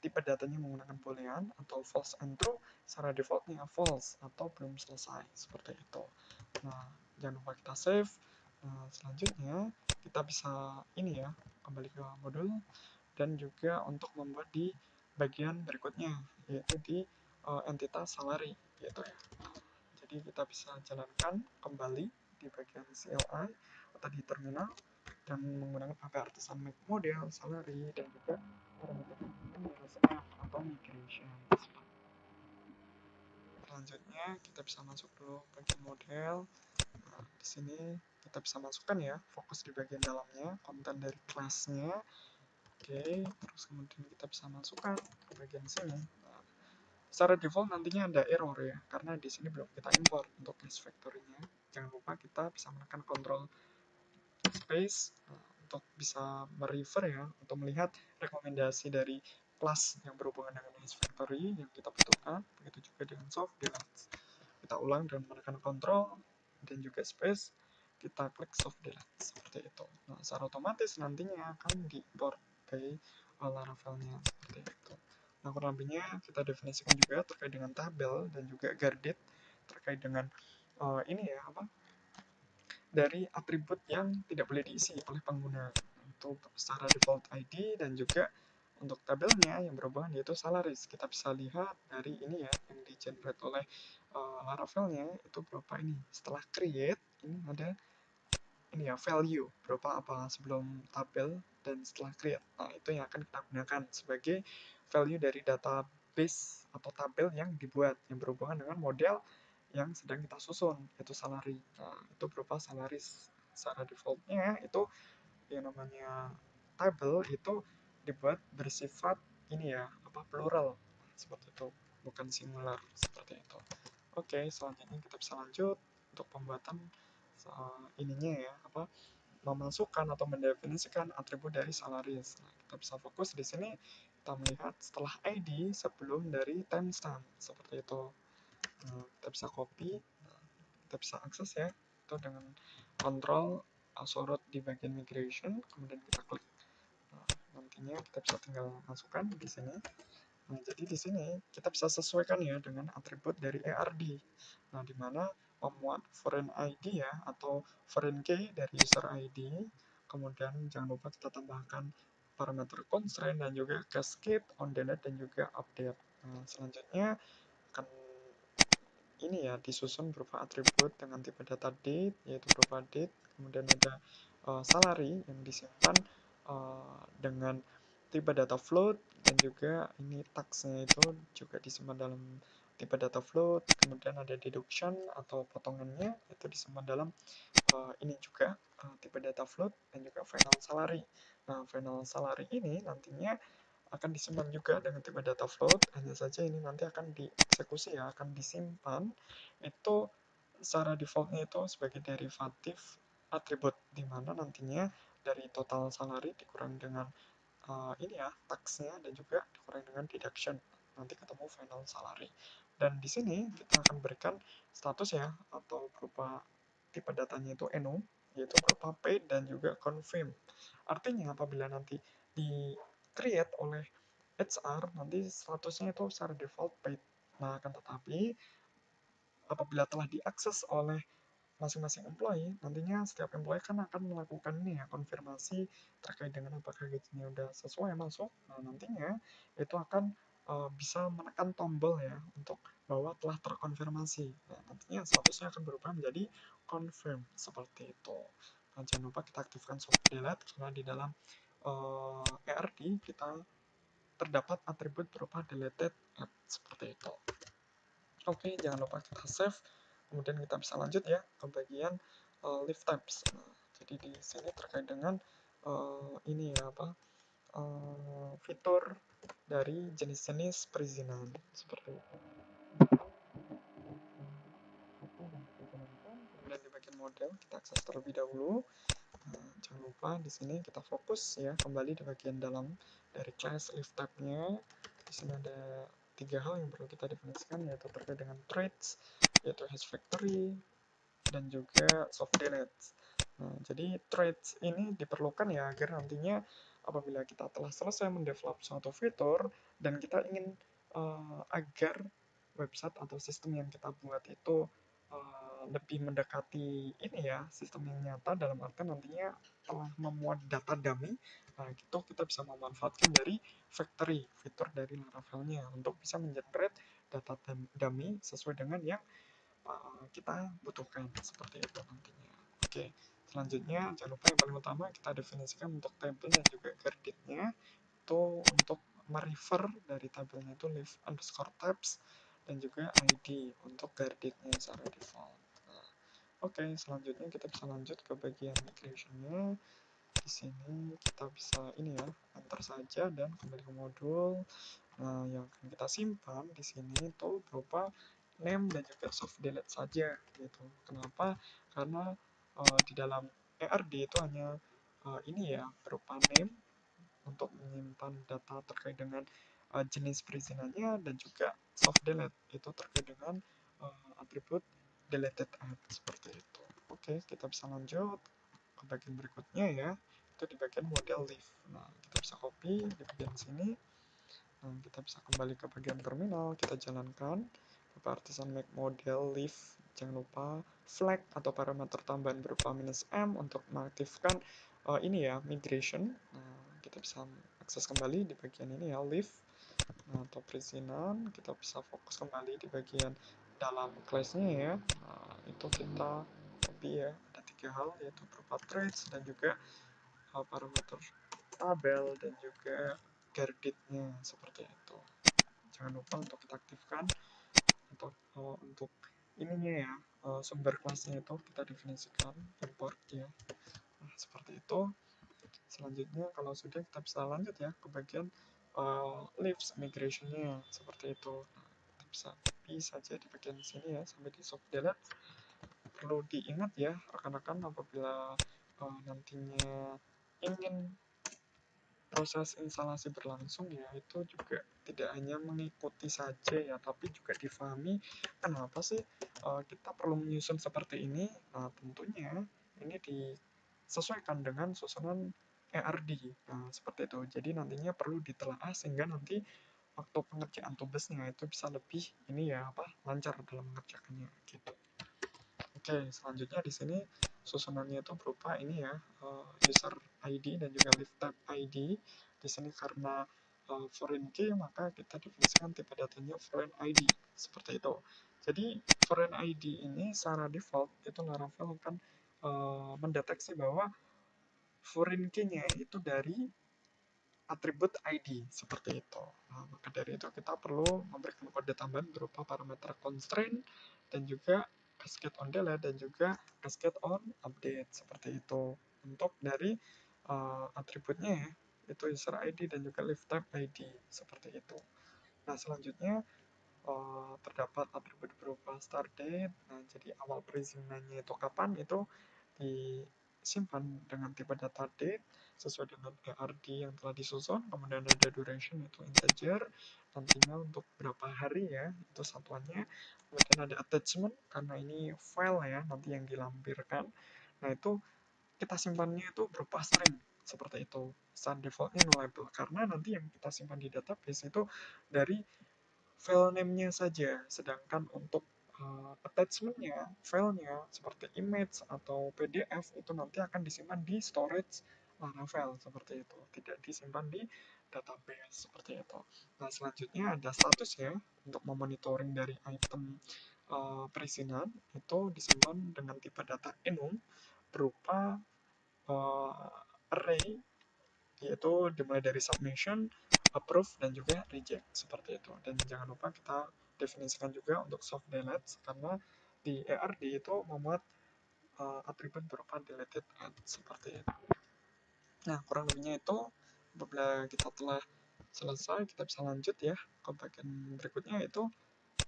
[SPEAKER 1] tipe datanya menggunakan boolean atau false and true, secara defaultnya false atau belum selesai seperti itu. Nah, jangan lupa kita save. Nah, selanjutnya kita bisa ini ya, kembali ke modul dan juga untuk membuat di bagian berikutnya, yaitu di entitas salary gitu ya. Jadi kita bisa jalankan kembali di bagian CLI atau di terminal dan menggunakan API artisan make model, salary, dan juga parameter atau migration. Selanjutnya kita bisa masuk dulu bagian model. Nah, di sini kita bisa masukkan ya, fokus di bagian dalamnya, konten dari kelasnya. Oke, terus kemudian kita bisa masukkan ke bagian sini. Nah, secara default nantinya ada error ya, karena di sini belum kita import untuk case factory-nya. Jangan lupa kita bisa menekan Ctrl space untuk bisa merefer ya, untuk melihat rekomendasi dari kelas yang berhubungan dengan case factory yang kita butuhkan. Begitu juga dengan soft delete. Kita ulang dan menekan Ctrl dan juga space, kita klik soft delete seperti itu. Nah, secara otomatis nantinya akan diimport by Laravel-nya seperti itu. Nah, kurang lebihnya kita definisikan juga terkait dengan tabel dan juga guarded terkait dengan ini ya apa dari atribut yang tidak boleh diisi oleh pengguna untuk secara default ID dan juga untuk tabelnya yang berhubungan yaitu salaries. Kita bisa lihat dari ini ya yang di generate oleh Laravel-nya itu berupa ini. Setelah create ini ada ini ya value berupa apa sebelum tabel dan setelah create. Nah, itu yang akan kita gunakan sebagai value dari database atau tabel yang dibuat yang berhubungan dengan model yang sedang kita susun yaitu salary. Nah, itu berupa salaries. Secara defaultnya itu yang namanya tabel itu dibuat bersifat ini ya apa plural seperti itu, bukan singular seperti itu. Oke, selanjutnya kita bisa lanjut untuk pembuatan ininya ya apa memasukkan atau mendefinisikan atribut dari salaries. Nah, kita bisa fokus di sini kita melihat setelah ID sebelum dari timestamp seperti itu. Nah, kita bisa copy, kita bisa akses ya itu dengan kontrol sorot di bagian migration, kemudian kita klik. Nah, nantinya kita bisa tinggal masukkan di sini. Nah, jadi di sini kita bisa sesuaikan ya dengan atribut dari ARD. Nah, di mana memuat foreign ID ya atau foreign key dari user ID. Kemudian jangan lupa kita tambahkan parameter constraint dan juga cascade on delete dan juga update. Nah, selanjutnya akan ini ya disusun berupa atribut dengan tipe data date yaitu berupa date, kemudian ada salary yang disimpan dengan tipe data float dan juga ini taxnya itu juga disimpan dalam tipe data float, kemudian ada deduction atau potongannya itu disimpan dalam ini juga tipe data float dan juga final salary. Nah, final salary ini nantinya akan disimpan juga dengan tipe data float, hanya saja ini nanti akan dieksekusi ya, akan disimpan itu secara defaultnya itu sebagai derivatif atribut, di mana nantinya dari total salary dikurang dengan ini ya taxnya dan juga dikurangi dengan deduction, nanti ketemu final salary. Dan di sini kita akan berikan status ya, atau berupa tipe datanya itu NO, yaitu berupa paid dan juga confirm. Artinya apabila nanti di create oleh HR, nanti statusnya itu secara default paid. Nah, akan tetapi apabila telah diakses oleh masing-masing employee, nantinya setiap employee kan akan melakukan ini ya, konfirmasi terkait dengan apakah gajinya udah sesuai masuk. Nah, nantinya itu akan bisa menekan tombol ya untuk bahwa telah terkonfirmasi. Nah, nantinya statusnya akan berubah menjadi confirm seperti itu. Nah, jangan lupa kita aktifkan soft delete karena di dalam ERD kita terdapat atribut berupa deleted app seperti itu. Oke, jangan lupa kita save. Kemudian kita bisa lanjut ya ke bagian live types. Nah, jadi di sini terkait dengan ini ya apa fitur dari jenis-jenis perizinan seperti itu. Kemudian di bagian model kita akses terlebih dahulu. Nah, jangan lupa di sini kita fokus ya kembali di bagian dalam dari class live type-nya. Di sini ada 3 hal yang perlu kita definisikan, yaitu terkait dengan traits, yaitu hash factory, dan juga soft delete. Nah, jadi traits ini diperlukan ya agar nantinya apabila kita telah selesai mendevelop suatu fitur dan kita ingin agar website atau sistem yang kita buat itu lebih mendekati ini ya sistem yang nyata, dalam arti nantinya telah memuat data dummy. Nah, itu kita bisa memanfaatkan dari factory, fitur dari Laravelnya untuk bisa mengenerate data dummy sesuai dengan yang kita butuhkan seperti itu nantinya. Oke, selanjutnya jangan lupa yang paling utama kita definisikan untuk tabel dan juga guardednya itu untuk merefer dari tabelnya itu live underscore tabs dan juga ID untuk guardednya secara default. Nah, oke, selanjutnya kita bisa lanjut ke bagian migrationnya. Di sini kita bisa ini ya, enter saja dan kembali ke modul. Nah, yang akan kita simpan di sini itu berupa name dan juga soft delete saja gitu. Kenapa? Karena di dalam ERD itu hanya ini ya berupa name untuk menyimpan data terkait dengan jenis perizinannya, dan juga soft delete itu terkait dengan atribut deleted app seperti itu. Oke, kita bisa lanjut ke bagian berikutnya ya, itu di bagian model leaf. Nah, kita bisa copy di bagian sini. Nah, kita bisa kembali ke bagian terminal, kita jalankan beberapa artisan make model leaf. Jangan lupa flag atau parameter tambahan berupa "-m" untuk mengaktifkan ini ya, migration. Nah, kita bisa akses kembali di bagian ini ya, leaf. Nah, atau perizinan, kita bisa fokus kembali di bagian dalam class-nya ya. Nah, itu kita copy ya, ada 3 hal, yaitu berupa traits dan juga parameter tabel dan juga guarded-nya seperti itu. Jangan lupa untuk kita aktifkan untuk ininya ya, sumber kelasnya itu kita definisikan import ya. Nah, seperti itu. Selanjutnya kalau sudah kita bisa lanjut ya ke bagian leaves migration-nya seperti itu. Nah, kita bisa copy saja di bagian sini ya sampai di soft delete. Perlu diingat ya rekan-rekan apabila nantinya ingin proses instalasi berlangsung ya, itu juga tidak hanya mengikuti saja ya, tapi juga difahami kenapa sih kita perlu menyusun seperti ini. Nah, tentunya ini disesuaikan dengan susunan ERD. Nah, seperti itu. Jadi nantinya perlu ditelaah sehingga nanti waktu pengerjaan tugasnya itu bisa lebih ini ya apa lancar dalam mengerjakannya gitu. Oke, selanjutnya di sini susunannya itu berupa ini ya, user ID dan juga live type ID. Di sini karena foreign key, maka kita definisikan tipe datanya foreign ID seperti itu. Jadi foreign ID ini secara default itu Laravel akan mendeteksi bahwa foreign key-nya itu dari atribut ID seperti itu. Nah, maka dari itu kita perlu memberikan kode tambahan berupa parameter constraint dan juga cascade on delete dan juga cascade on update seperti itu. Untuk dari atributnya ya, itu user ID dan juga live type ID seperti itu. Nah, selanjutnya terdapat atribut berupa start date. Nah, jadi awal perizinannya itu kapan, itu di simpan dengan tipe data date sesuai dengan PRD yang telah disusun, kemudian ada duration itu integer, nantinya untuk berapa hari ya, itu satuannya, kemudian ada attachment, karena ini file ya, nanti yang dilampirkan, nah itu kita simpannya itu berupa string, seperti itu, start defaultnya nullable, karena nanti yang kita simpan di database itu dari file name-nya saja, sedangkan untuk attachment-nya, filenya seperti image atau PDF itu nanti akan disimpan di storage Laravel seperti itu, tidak disimpan di database seperti itu. Nah, selanjutnya ada status ya, untuk memonitoring dari item perizinan itu disimpan dengan tipe data enum berupa array, yaitu dimulai dari submission, approve, dan juga reject seperti itu. Dan jangan lupa kita definisikan juga untuk soft delete, karena di ERD itu memuat atribut berupa deleted add seperti itu. Nah, kurang lebihnya itu apabila kita telah selesai, kita bisa lanjut ya ke bagian berikutnya, yaitu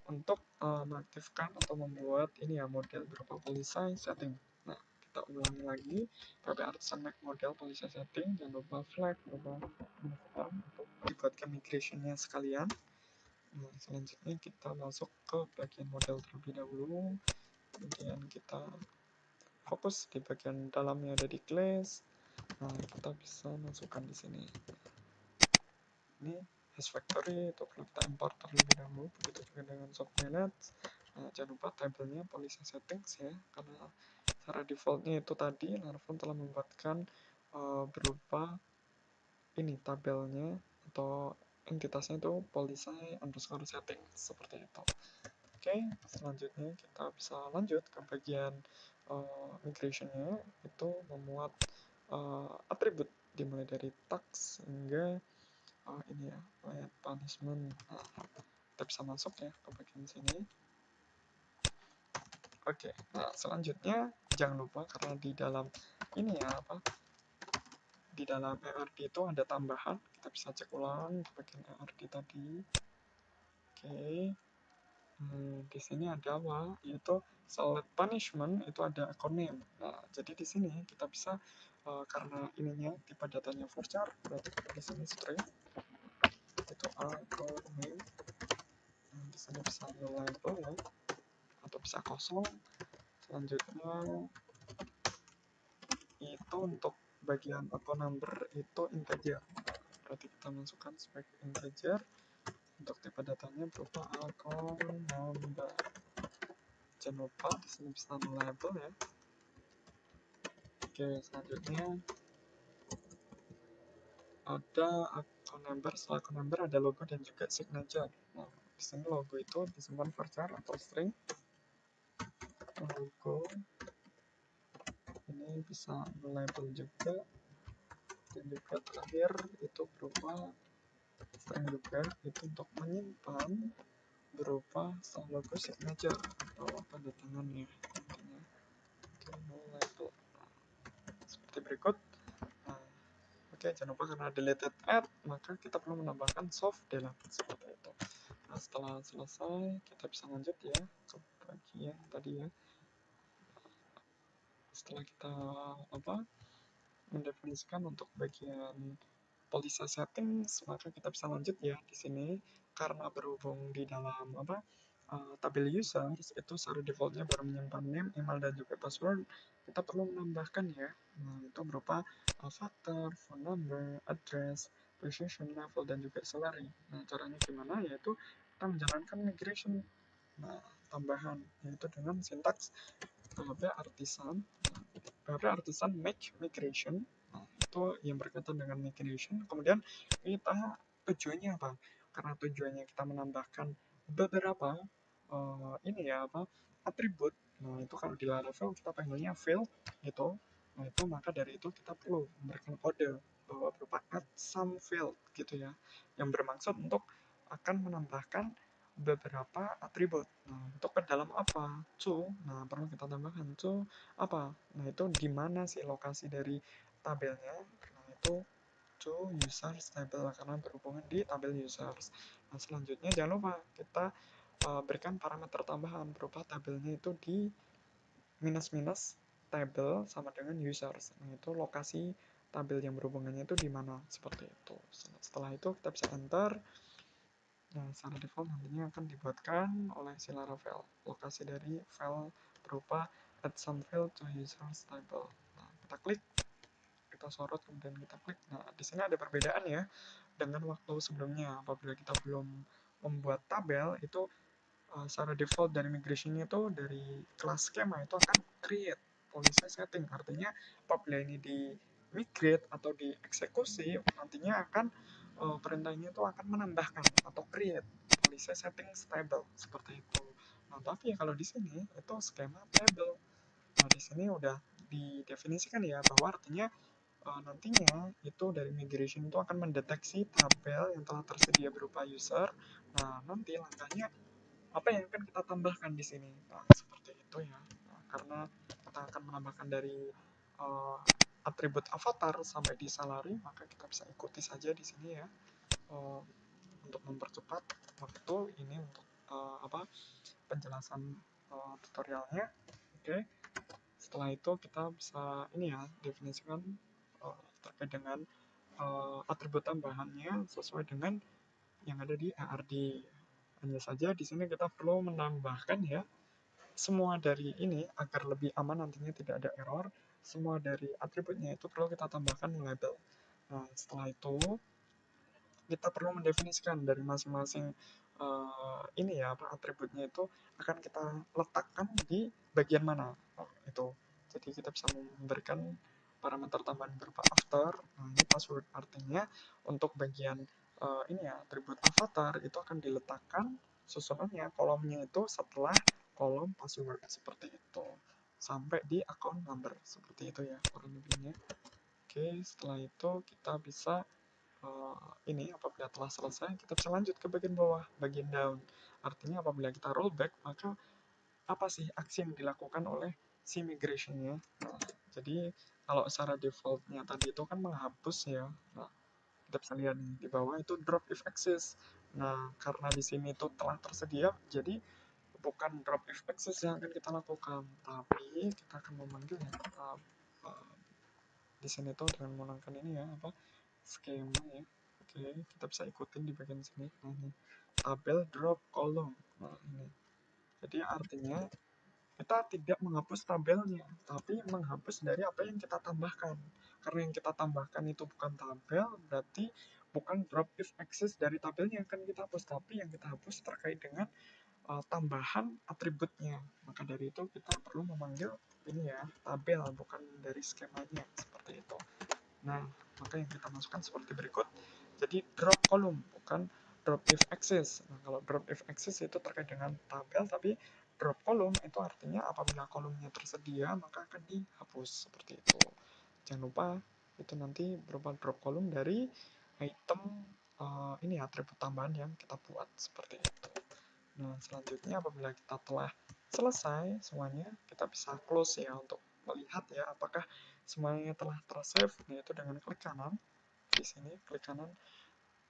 [SPEAKER 1] untuk mengaktifkan atau membuat ini ya, model berupa policy setting. Nah, kita ulangi lagi, PP Artisan Make Model Policy Setting, jangan lupa flag, lupa modifier untuk dibuatkan migrationnya sekalian. Nah, selanjutnya kita masuk ke bagian model terlebih dahulu, kemudian kita fokus di bagian dalamnya ada di class. Nah, kita bisa masukkan di sini. Ini hash factory itu perlu kita import terlebih dahulu, begitu juga dengan subnet. Nah, jangan lupa tabelnya policy settings ya, karena secara defaultnya itu tadi Laravel telah membuatkan berupa ini tabelnya atau entitasnya itu policy underscore setting seperti itu. Oke, selanjutnya kita bisa lanjut ke bagian migrationnya, itu memuat atribut dimulai dari tax hingga ini ya, punishment. Nah, kita bisa masuk ya ke bagian sini. Oke, nah selanjutnya jangan lupa karena di dalam ini ya apa, di dalam ERD itu ada tambahan, kita bisa cek ulang di bagian ERD tadi. Oke, di sini ada apa, yaitu select punishment itu ada account name. Nah, jadi di sini kita bisa karena ininya tipe datanya varchar, berarti di sini string itu account name. Nah, di sini bisa label ya, atau bisa kosong. Selanjutnya itu untuk bagian account number itu integer, berarti kita masukkan sebagai integer. Untuk tipe datanya berupa account number, jangan lupa di sini bisa label ya. Oke, selanjutnya ada account number, setelah account number ada logo dan juga signature. Nah, di sini logo itu disimpan varchar atau string logo, ini bisa label juga, dan juga terakhir itu berupa string juga, itu untuk menyimpan berupa logo signature atau tanda tangannya intinya. Oke, no label seperti berikut. Nah, oke, jangan lupa karena deleted add maka kita perlu menambahkan soft delete seperti itu. Nah, setelah selesai kita bisa lanjut ya ke bagian tadi ya, setelah kita apa mendefinisikan untuk bagian policy settings, maka kita bisa lanjut ya di sini, karena berhubung di dalam apa tabel users itu secara defaultnya baru menyimpan name, email, dan juga password, kita perlu menambahkan ya. Nah, itu berupa factor, phone number, address, position, level, dan juga salary. Nah, caranya gimana, yaitu kita menjalankan migration tambahan, yaitu dengan sintaks PHP artisan, PHP artisan make migration. Nah, itu yang berkaitan dengan migration. Kemudian kita tujuannya apa? Karena tujuannya kita menambahkan beberapa ini ya apa atribut. Nah, itu kalau di Laravel kita panggilnya field gitu. Nah, itu maka dari itu kita perlu memberikan kode bahwa berupa add some field gitu ya, yang bermaksud untuk akan menambahkan beberapa atribut. Nah, untuk ke dalam apa? To. Nah, perlu kita tambahkan to apa? Nah, itu di mana sih lokasi dari tabelnya? Nah, itu to users table karena berhubungan di tabel users. Nah, selanjutnya jangan lupa kita berikan parameter tambahan berupa tabelnya itu di minus minus table sama dengan users. Nah, itu lokasi tabel yang berhubungannya itu di mana, seperti itu. Setelah itu kita bisa enter. Nah, secara default nantinya akan dibuatkan oleh si Laravel. Lokasi dari file berupa add some field to users table. Nah, kita klik, kita sorot, kemudian kita klik. Nah, di sini ada perbedaan ya dengan waktu sebelumnya. Apabila kita belum membuat tabel, itu secara default dari migration itu dari kelas skema itu akan create policy setting. Artinya apabila ini di migrate atau dieksekusi, nantinya akan perintah ini itu akan menambahkan atau create policy setting table seperti itu. Nah, tapi kalau di sini itu skema table. Nah, di sini udah didefinisikan ya bahwa artinya nantinya itu dari migration itu akan mendeteksi tabel yang telah tersedia berupa user. Nah, nanti langkahnya apa yang akan kita tambahkan di sini. Nah, seperti itu ya. Nah, karena kita akan menambahkan dari uh, atribut avatar sampai di salary, maka kita bisa ikuti saja di sini ya. Uh, untuk mempercepat waktu ini untuk apa penjelasan tutorialnya. Oke. Setelah itu kita bisa ini ya definisikan terkait dengan atribut tambahannya sesuai dengan yang ada di ARD. Hanya saja di sini kita perlu menambahkan ya semua dari ini agar lebih aman nantinya tidak ada error. Semua dari atributnya itu perlu kita tambahkan label. Nah, setelah itu kita perlu mendefinisikan dari masing-masing ini ya apa atributnya itu akan kita letakkan di bagian mana. Itu. Jadi kita bisa memberikan parameter tambahan berupa after. Nah, ini password artinya untuk bagian ini ya atribut avatar itu akan diletakkan susunannya kolomnya itu setelah kolom password seperti itu sampai di account number seperti itu ya kurang lebihnya. Oke, setelah itu kita bisa ini apabila telah selesai kita bisa lanjut ke bagian bawah, bagian down. Artinya apabila kita rollback maka apa sih aksi yang dilakukan oleh si migration-nya. Nah, jadi kalau secara defaultnya tadi itu kan menghapus ya. Nah, kita bisa lihat nih di bawah itu drop if access. Nah, karena di sini itu telah tersedia, jadi bukan drop if access yang akan kita lakukan, tapi kita akan memanggil ya, di sini tuh dengan menggunakan ini ya apa skema ya. Oke, kita bisa ikutin di bagian sini. Nah, ini tabel drop column. Nah, ini. Jadi artinya kita tidak menghapus tabelnya, tapi menghapus dari apa yang kita tambahkan. Karena yang kita tambahkan itu bukan tabel, berarti bukan drop if access dari tabelnya yang akan kita hapus, tapi yang kita hapus terkait dengan tambahan atributnya. Maka dari itu kita perlu memanggil ini ya tabel, bukan dari skemanya seperti itu. Nah, maka yang kita masukkan seperti berikut. Jadi drop column, bukan drop if access. Nah, kalau drop if access itu terkait dengan tabel, tapi drop column itu artinya apabila kolomnya tersedia, maka akan dihapus seperti itu. Jangan lupa itu nanti berupa drop column dari item ini atribut tambahan yang kita buat seperti itu. Nah, selanjutnya apabila kita telah selesai semuanya, kita bisa close ya untuk melihat ya apakah semuanya telah tersave, yaitu dengan klik kanan. Di sini klik kanan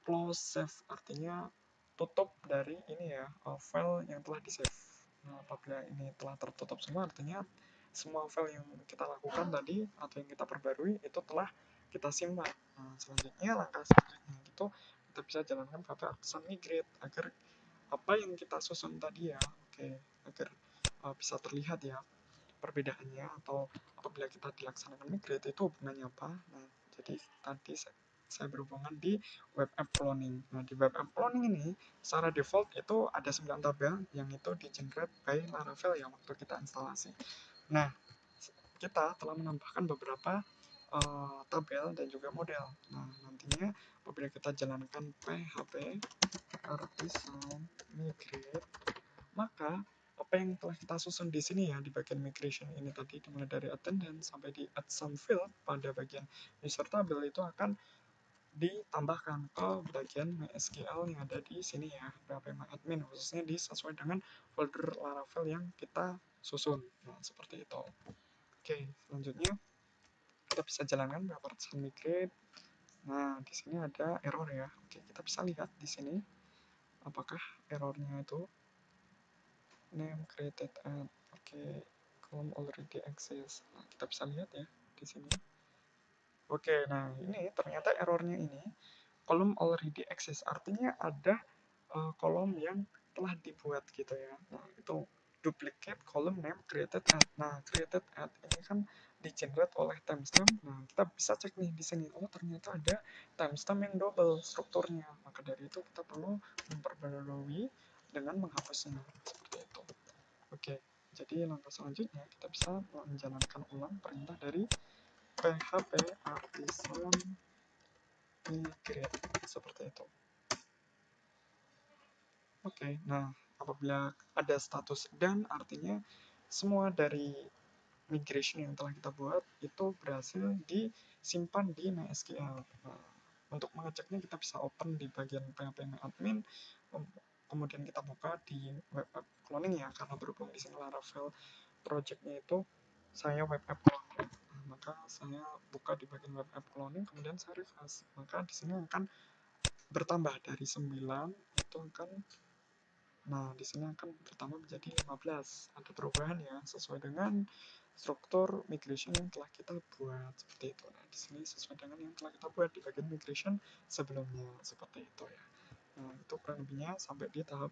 [SPEAKER 1] close save artinya tutup dari ini ya file yang telah di save. Nah, apabila ini telah tertutup semua artinya semua file yang kita lakukan tadi atau yang kita perbarui itu telah kita simpan. Nah, selanjutnya langkah selanjutnya itu kita bisa jalankan Artisan Migrate agar apa yang kita susun tadi ya, oke, agar bisa terlihat ya perbedaannya atau apabila kita dilaksanakan migrate itu hubungannya apa. Nah, jadi tadi saya berhubungan di web app cloning. Nah, di web app cloning ini secara default itu ada 9 tabel yang itu di generate by Laravel ya waktu kita instalasi. Nah, kita telah menambahkan beberapa tabel dan juga model. Nah, nantinya apabila kita jalankan PHP Artisan Migrate, maka apa yang telah kita susun di sini ya di bagian migration ini tadi dimulai dari attendance sampai di add some field pada bagian user table itu akan ditambahkan ke bagian MySQL yang ada di sini ya php-admin khususnya sesuai dengan folder Laravel yang kita susun. Nah, seperti itu. Oke, selanjutnya kita bisa jalankan partition migrate. Nah, di sini ada error ya. Oke, kita bisa lihat di sini apakah errornya itu name created at. Oke, column already exists. Nah, kita bisa lihat ya di sini. Oke, nah ini ternyata errornya ini column already exists, artinya ada kolom yang telah dibuat gitu ya. Nah, itu duplicate column name created at. Nah, created at ini kan di generate oleh timestamp. Nah, kita bisa cek nih di sini. Oh, ternyata ada timestamp yang double strukturnya. Maka dari itu kita perlu memperbarui dengan menghapusnya seperti itu. Oke, jadi langkah selanjutnya kita bisa menjalankan ulang perintah dari php artisan migrate seperti itu. Oke, nah apabila ada status dan artinya semua dari migration yang telah kita buat itu berhasil disimpan di MySQL. Nah, untuk mengeceknya kita bisa open di bagian PHP admin, kemudian kita buka di web app cloning ya, karena berhubung di sini Laravel projectnya itu saya web app cloning. Nah, maka saya buka di bagian web app cloning, kemudian saya refresh. Maka di sini akan bertambah dari 9 itu akan. Nah, di sini akan bertambah menjadi 15. Ada perubahan ya, sesuai dengan struktur migration yang telah kita buat. Seperti itu. Nah, di sini sesuai dengan yang telah kita buat di bagian migration sebelumnya. Seperti itu ya. Nah, itu kurang lebihnya sampai di tahap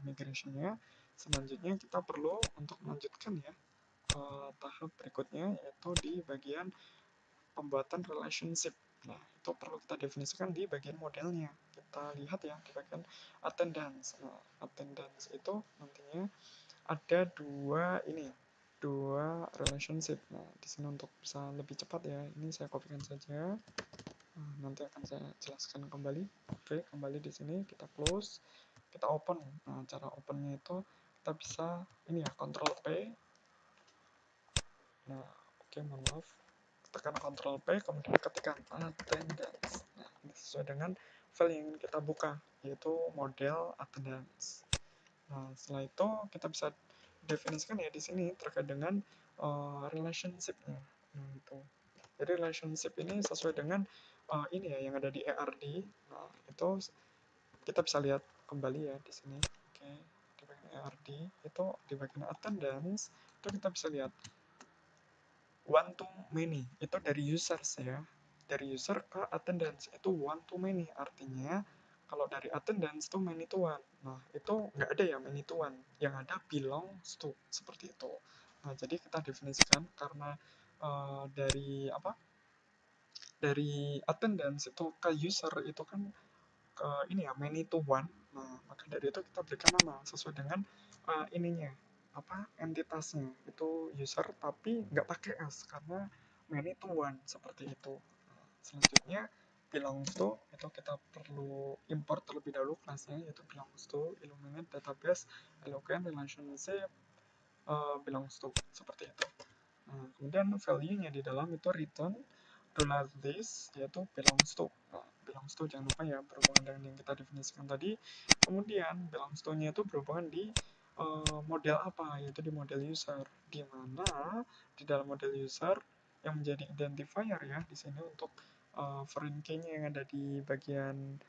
[SPEAKER 1] migrationnya. Selanjutnya kita perlu untuk melanjutkan ya ke tahap berikutnya, yaitu di bagian pembuatan relationship. Nah, itu perlu kita definisikan di bagian modelnya. Kita lihat ya di bagian attendance. Nah, attendance itu nantinya ada dua relationship. Nah, di sini untuk bisa lebih cepat ya, ini saya kopikan saja. Nah, nanti akan saya jelaskan kembali. Oke, kembali di sini kita close, kita open. Nah, cara opennya itu kita bisa ini ya, Ctrl P. Nah, oke, mohon maaf, tekan Ctrl P, kemudian ketikkan attendance. Nah, ini sesuai dengan file yang ingin kita buka, yaitu model attendance. Nah, setelah itu kita bisa definisikan ya di sini terkait dengan relationship-nya. Nah, itu. Jadi relationship ini sesuai dengan ini ya yang ada di ERD. Nah, itu kita bisa lihat kembali ya di sini. Oke, di bagian ERD itu di bagian attendance itu kita bisa lihat one to many itu dari users ya, dari user ke attendance itu one to many, artinya kalau dari attendance to many to one. Nah, itu nggak ada ya many to one, yang ada belongs to seperti itu. Nah, jadi kita definisikan karena dari apa, dari attendance itu ke user itu kan ke ini ya many to one. Nah, maka dari itu kita berikan nama sesuai dengan ininya apa entitasnya itu user, tapi nggak pakai s karena many to one seperti itu. Nah, selanjutnya belongs to itu kita perlu import terlebih dahulu kelasnya, yaitu belongs to Illuminate database eloquent relationship belongs to seperti itu. Nah, kemudian value-nya di dalam itu return $this yaitu belongs to. Nah, belongs to jangan lupa ya berhubungan dengan yang kita definisikan tadi. Kemudian belongs to-nya itu berhubungan di model apa, yaitu di model user, di mana di dalam model user yang menjadi identifier ya di sini untuk foreign key-nya yang ada di bagian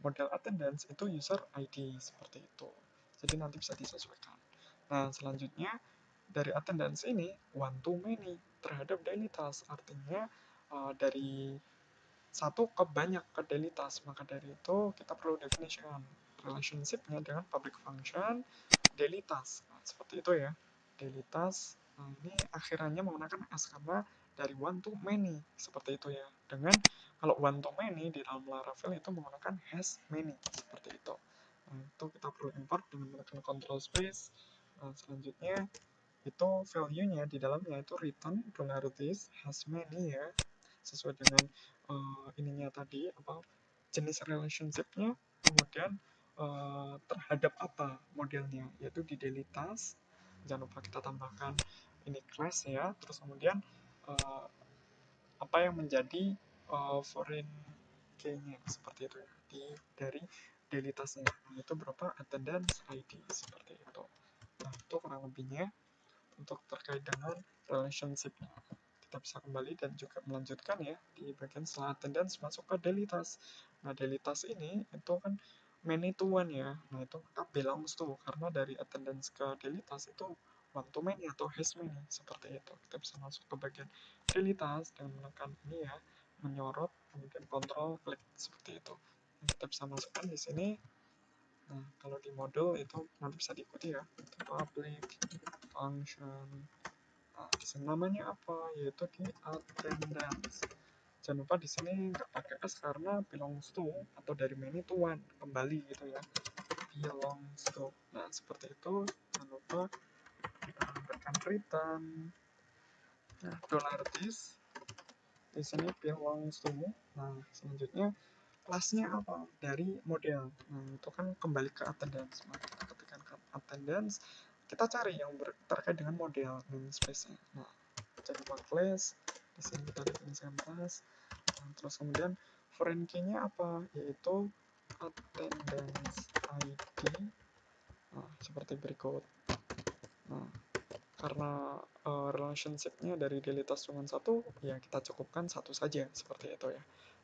[SPEAKER 1] model attendance itu user ID seperti itu. Jadi nanti bisa disesuaikan. Nah, selanjutnya dari attendance ini one to many terhadap daily task, artinya dari satu ke banyak ke daily task. Maka dari itu kita perlu definisikan relationship-nya dengan public function daily task. Nah, seperti itu ya, daily task. Nah, ini akhirannya menggunakan s karena dari one to many seperti itu ya. Dengan kalau one to many di dalam Laravel itu menggunakan has many seperti itu. Nah, itu kita perlu import dengan menggunakan control space. Nah, selanjutnya itu value-nya di dalamnya itu return $this has many ya, sesuai dengan ininya tadi apa jenis relationship-nya, kemudian terhadap apa modelnya, yaitu di daily task. Jangan lupa kita tambahkan ini class ya, terus kemudian uh, apa yang menjadi foreign key-nya seperti itu ya, dari daily task-nya. Nah, itu berupa attendance ID seperti itu. Nah, itu kurang lebihnya untuk terkait dengan relationship. Kita bisa kembali dan juga melanjutkan ya di bagian setelah attendance masuk ke daily task. Nah, daily task ini itu kan many to one ya. Nah, itu kita belongs to karena dari attendance ke daily task itu one to many atau has many, seperti itu. Kita bisa masuk ke bagian daily task dan menekan ini ya, menyorot, kemudian kontrol klik seperti itu. Nah, kita bisa masukkan di sini. Nah, kalau di modul itu nanti bisa diikuti ya, public function. Nah, di sini namanya apa? Yaitu di attendance. Jangan lupa di sini nggak pakai s karena belongs to atau dari many to one, kembali gitu ya, belongs to. Nah, seperti itu. Jangan lupa berikan return. Nah, $this di sini belongs to. Nah, selanjutnya kelasnya apa? Dari model. Nah, itu kan kembali ke attendance. Maka kita ketikkan attendance, kita cari yang terkait dengan model namespace-nya. Nah, jadi class, di sini kita definisikan class. Nah, terus kemudian foreign key-nya apa? Yaitu attendance ID. Nah, seperti berikut. Nah, karena relationship-nya dari daily task cuma satu, ya kita cukupkan satu saja, seperti itu ya.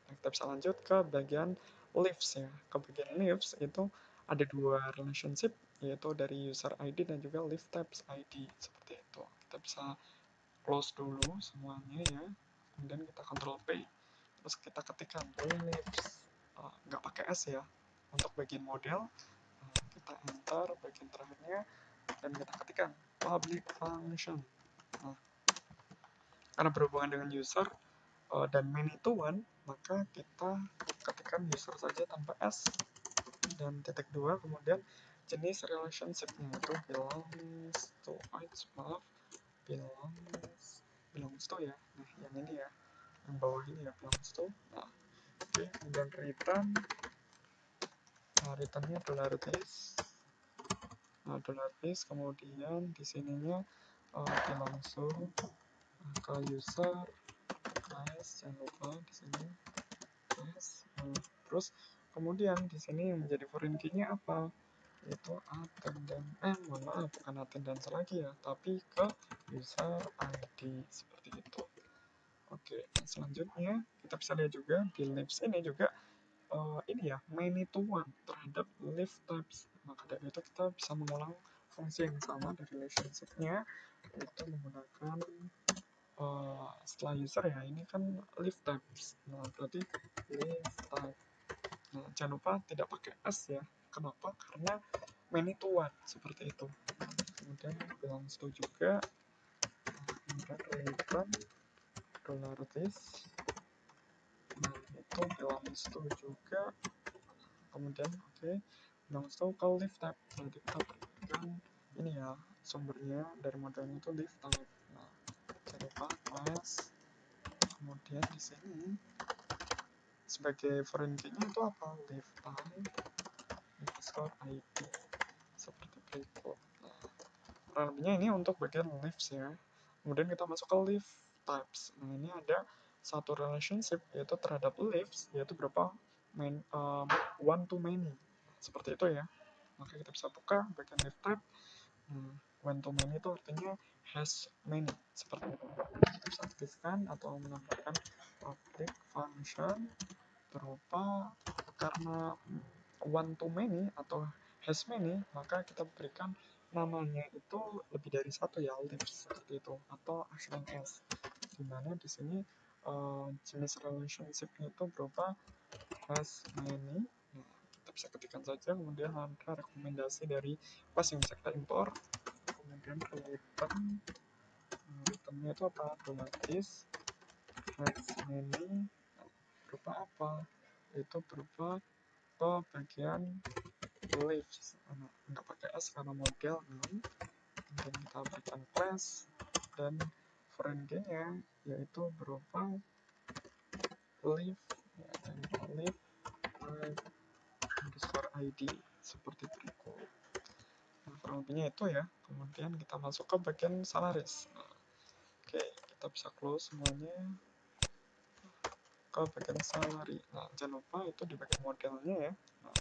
[SPEAKER 1] Nah, kita bisa lanjut ke bagian leaves ya. Ke bagian leaves itu ada dua relationship, yaitu dari user ID dan juga leaf types ID, seperti itu. Kita bisa close dulu semuanya ya, kemudian kita control P, terus kita ketikkan leaves, nggak pakai S ya. Untuk bagian model, kita enter bagian terakhirnya, dan kita ketikkan public function. Nah, karena berhubungan dengan user dan many to one, maka kita ketikkan user saja tanpa s dan titik dua, kemudian jenis relationship-nya itu belongs to, maaf, belongs to ya. Nah, yang ini ya, yang bawah ini ya, belongs to. Nah, oke, kemudian return. Nah, returnnya $this. Nah, $this, kemudian di sininya belongs to ke user class, jangan lupa di sini class. Terus kemudian di sini yang menjadi foreign key-nya apa? Itu attendance, mohon maaf, bukan attendance lagi ya, tapi ke user ID, seperti itu. Oke, nah selanjutnya kita bisa lihat juga di leaves ini juga ini ya, many to one terhadap leaf types. Maka dari itu kita bisa mengulang fungsi yang sama dari relationship-nya, itu menggunakan setelah user ya, ini kan leaf types. Nah, berarti leaf type. Nah, jangan lupa tidak pakai s ya. Kenapa? Karena many to one, seperti itu. Kemudian belongs to juga. Kemudian return $this. Nah, itu belongs to juga. Kemudian oke, belongs to ke leaf type. Berarti kita berikan ini ya, sumbernya dari modelnya itu leaf type. Nah, jangan lupa class. Kemudian di sini sebagai foreign key-nya itu apa? Leaf type underscore ID, seperti berikut. Nah, kurang lebihnya ini untuk bagian leaves ya. Kemudian kita masuk ke leaf types. Nah, ini ada satu relationship yaitu terhadap leaves, yaitu berapa one to many, seperti itu ya. Maka kita bisa buka bagian leaf type. One to many itu artinya has many, seperti itu. Kita bisa aktifkan atau menambahkan public function berupa, karena one to many atau has many, maka kita berikan namanya itu lebih dari satu ya, leaves, seperti itu, atau as long as, dimana di sini jenis relationship-nya itu berupa has many. Nah, kita bisa ketikkan saja, kemudian ada rekomendasi dari pas yang bisa kita impor, kemudian return. Returnnya itu apa? This has many. Berupa apa? Itu berupa ke bagian leaves. Nggak pakai s karena model ini. Kemudian kita berikan class dan foreign key-nya yaitu berupa leaf ya, leaf underscore ID, seperti berikut. Nah, kurang lebihnya itu ya. Kemudian kita masuk ke bagian salaries. Nah, oke, kita bisa close semuanya ke bagian salary. Nah, jangan lupa itu di bagian modelnya ya. Nah,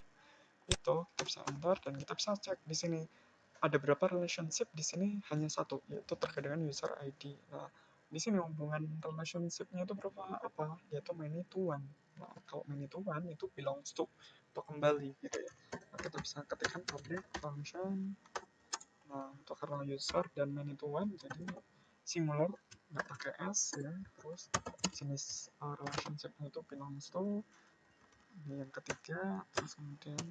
[SPEAKER 1] itu kita bisa enter dan kita bisa cek di sini ada berapa relationship. Di sini hanya satu, yaitu terkait dengan user ID. Nah, di sini hubungan relationship-nya itu berupa apa? Yaitu many to one. Nah, kalau many to one itu belongs to, atau kembali gitu ya. Nah, kita bisa ketikkan public function Nah, untuk kernel user dan main itu one, jadi singular, nggak pakai s ya. Terus jenis relationship-nya itu belongs to. Ini yang ketiga, terus kemudian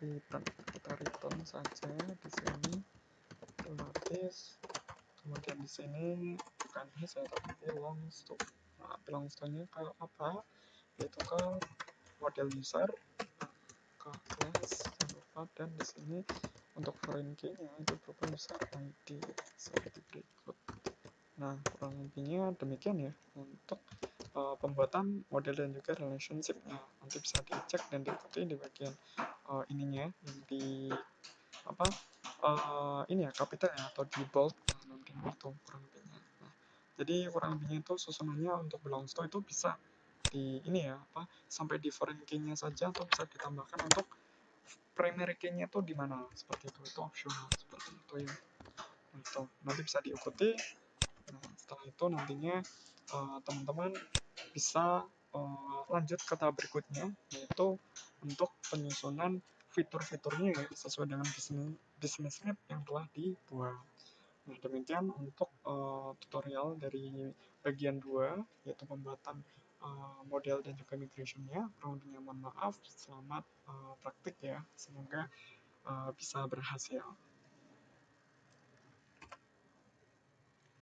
[SPEAKER 1] return, kita return saja di sini otomatis. Kemudian di sini bukan ini saya tapi belongs to. Nah, belongs to-nya kayak apa? Yaitu ke model user, ke class, jangan lupa, dan di sini untuk foreign key-nya itu berupa user ID seperti berikut. Nah, kurang lebihnya demikian ya untuk pembuatan model dan juga relationship-nya. Nanti bisa dicek dan diikuti di bagian ininya yang di apa ini ya capital ya atau di bold. Nah, nanti itu kurang lebihnya. Nah, jadi kurang lebihnya itu susunannya untuk belongs to itu bisa di ini ya apa sampai di foreign key-nya saja atau bisa ditambahkan untuk primary key-nya itu di mana seperti itu optional seperti itu ya. Nah, itu nanti bisa diikuti. Nah, setelah itu nantinya teman-teman bisa lanjut ke tahap berikutnya, yaitu untuk penyusunan fitur-fiturnya ya, sesuai dengan business need yang telah dibuat. Nah, demikian untuk tutorial dari bagian 2, yaitu pembuatan model dan juga migration-nya. Kurang lebihnya mohon maaf, selamat praktik ya, semoga bisa berhasil.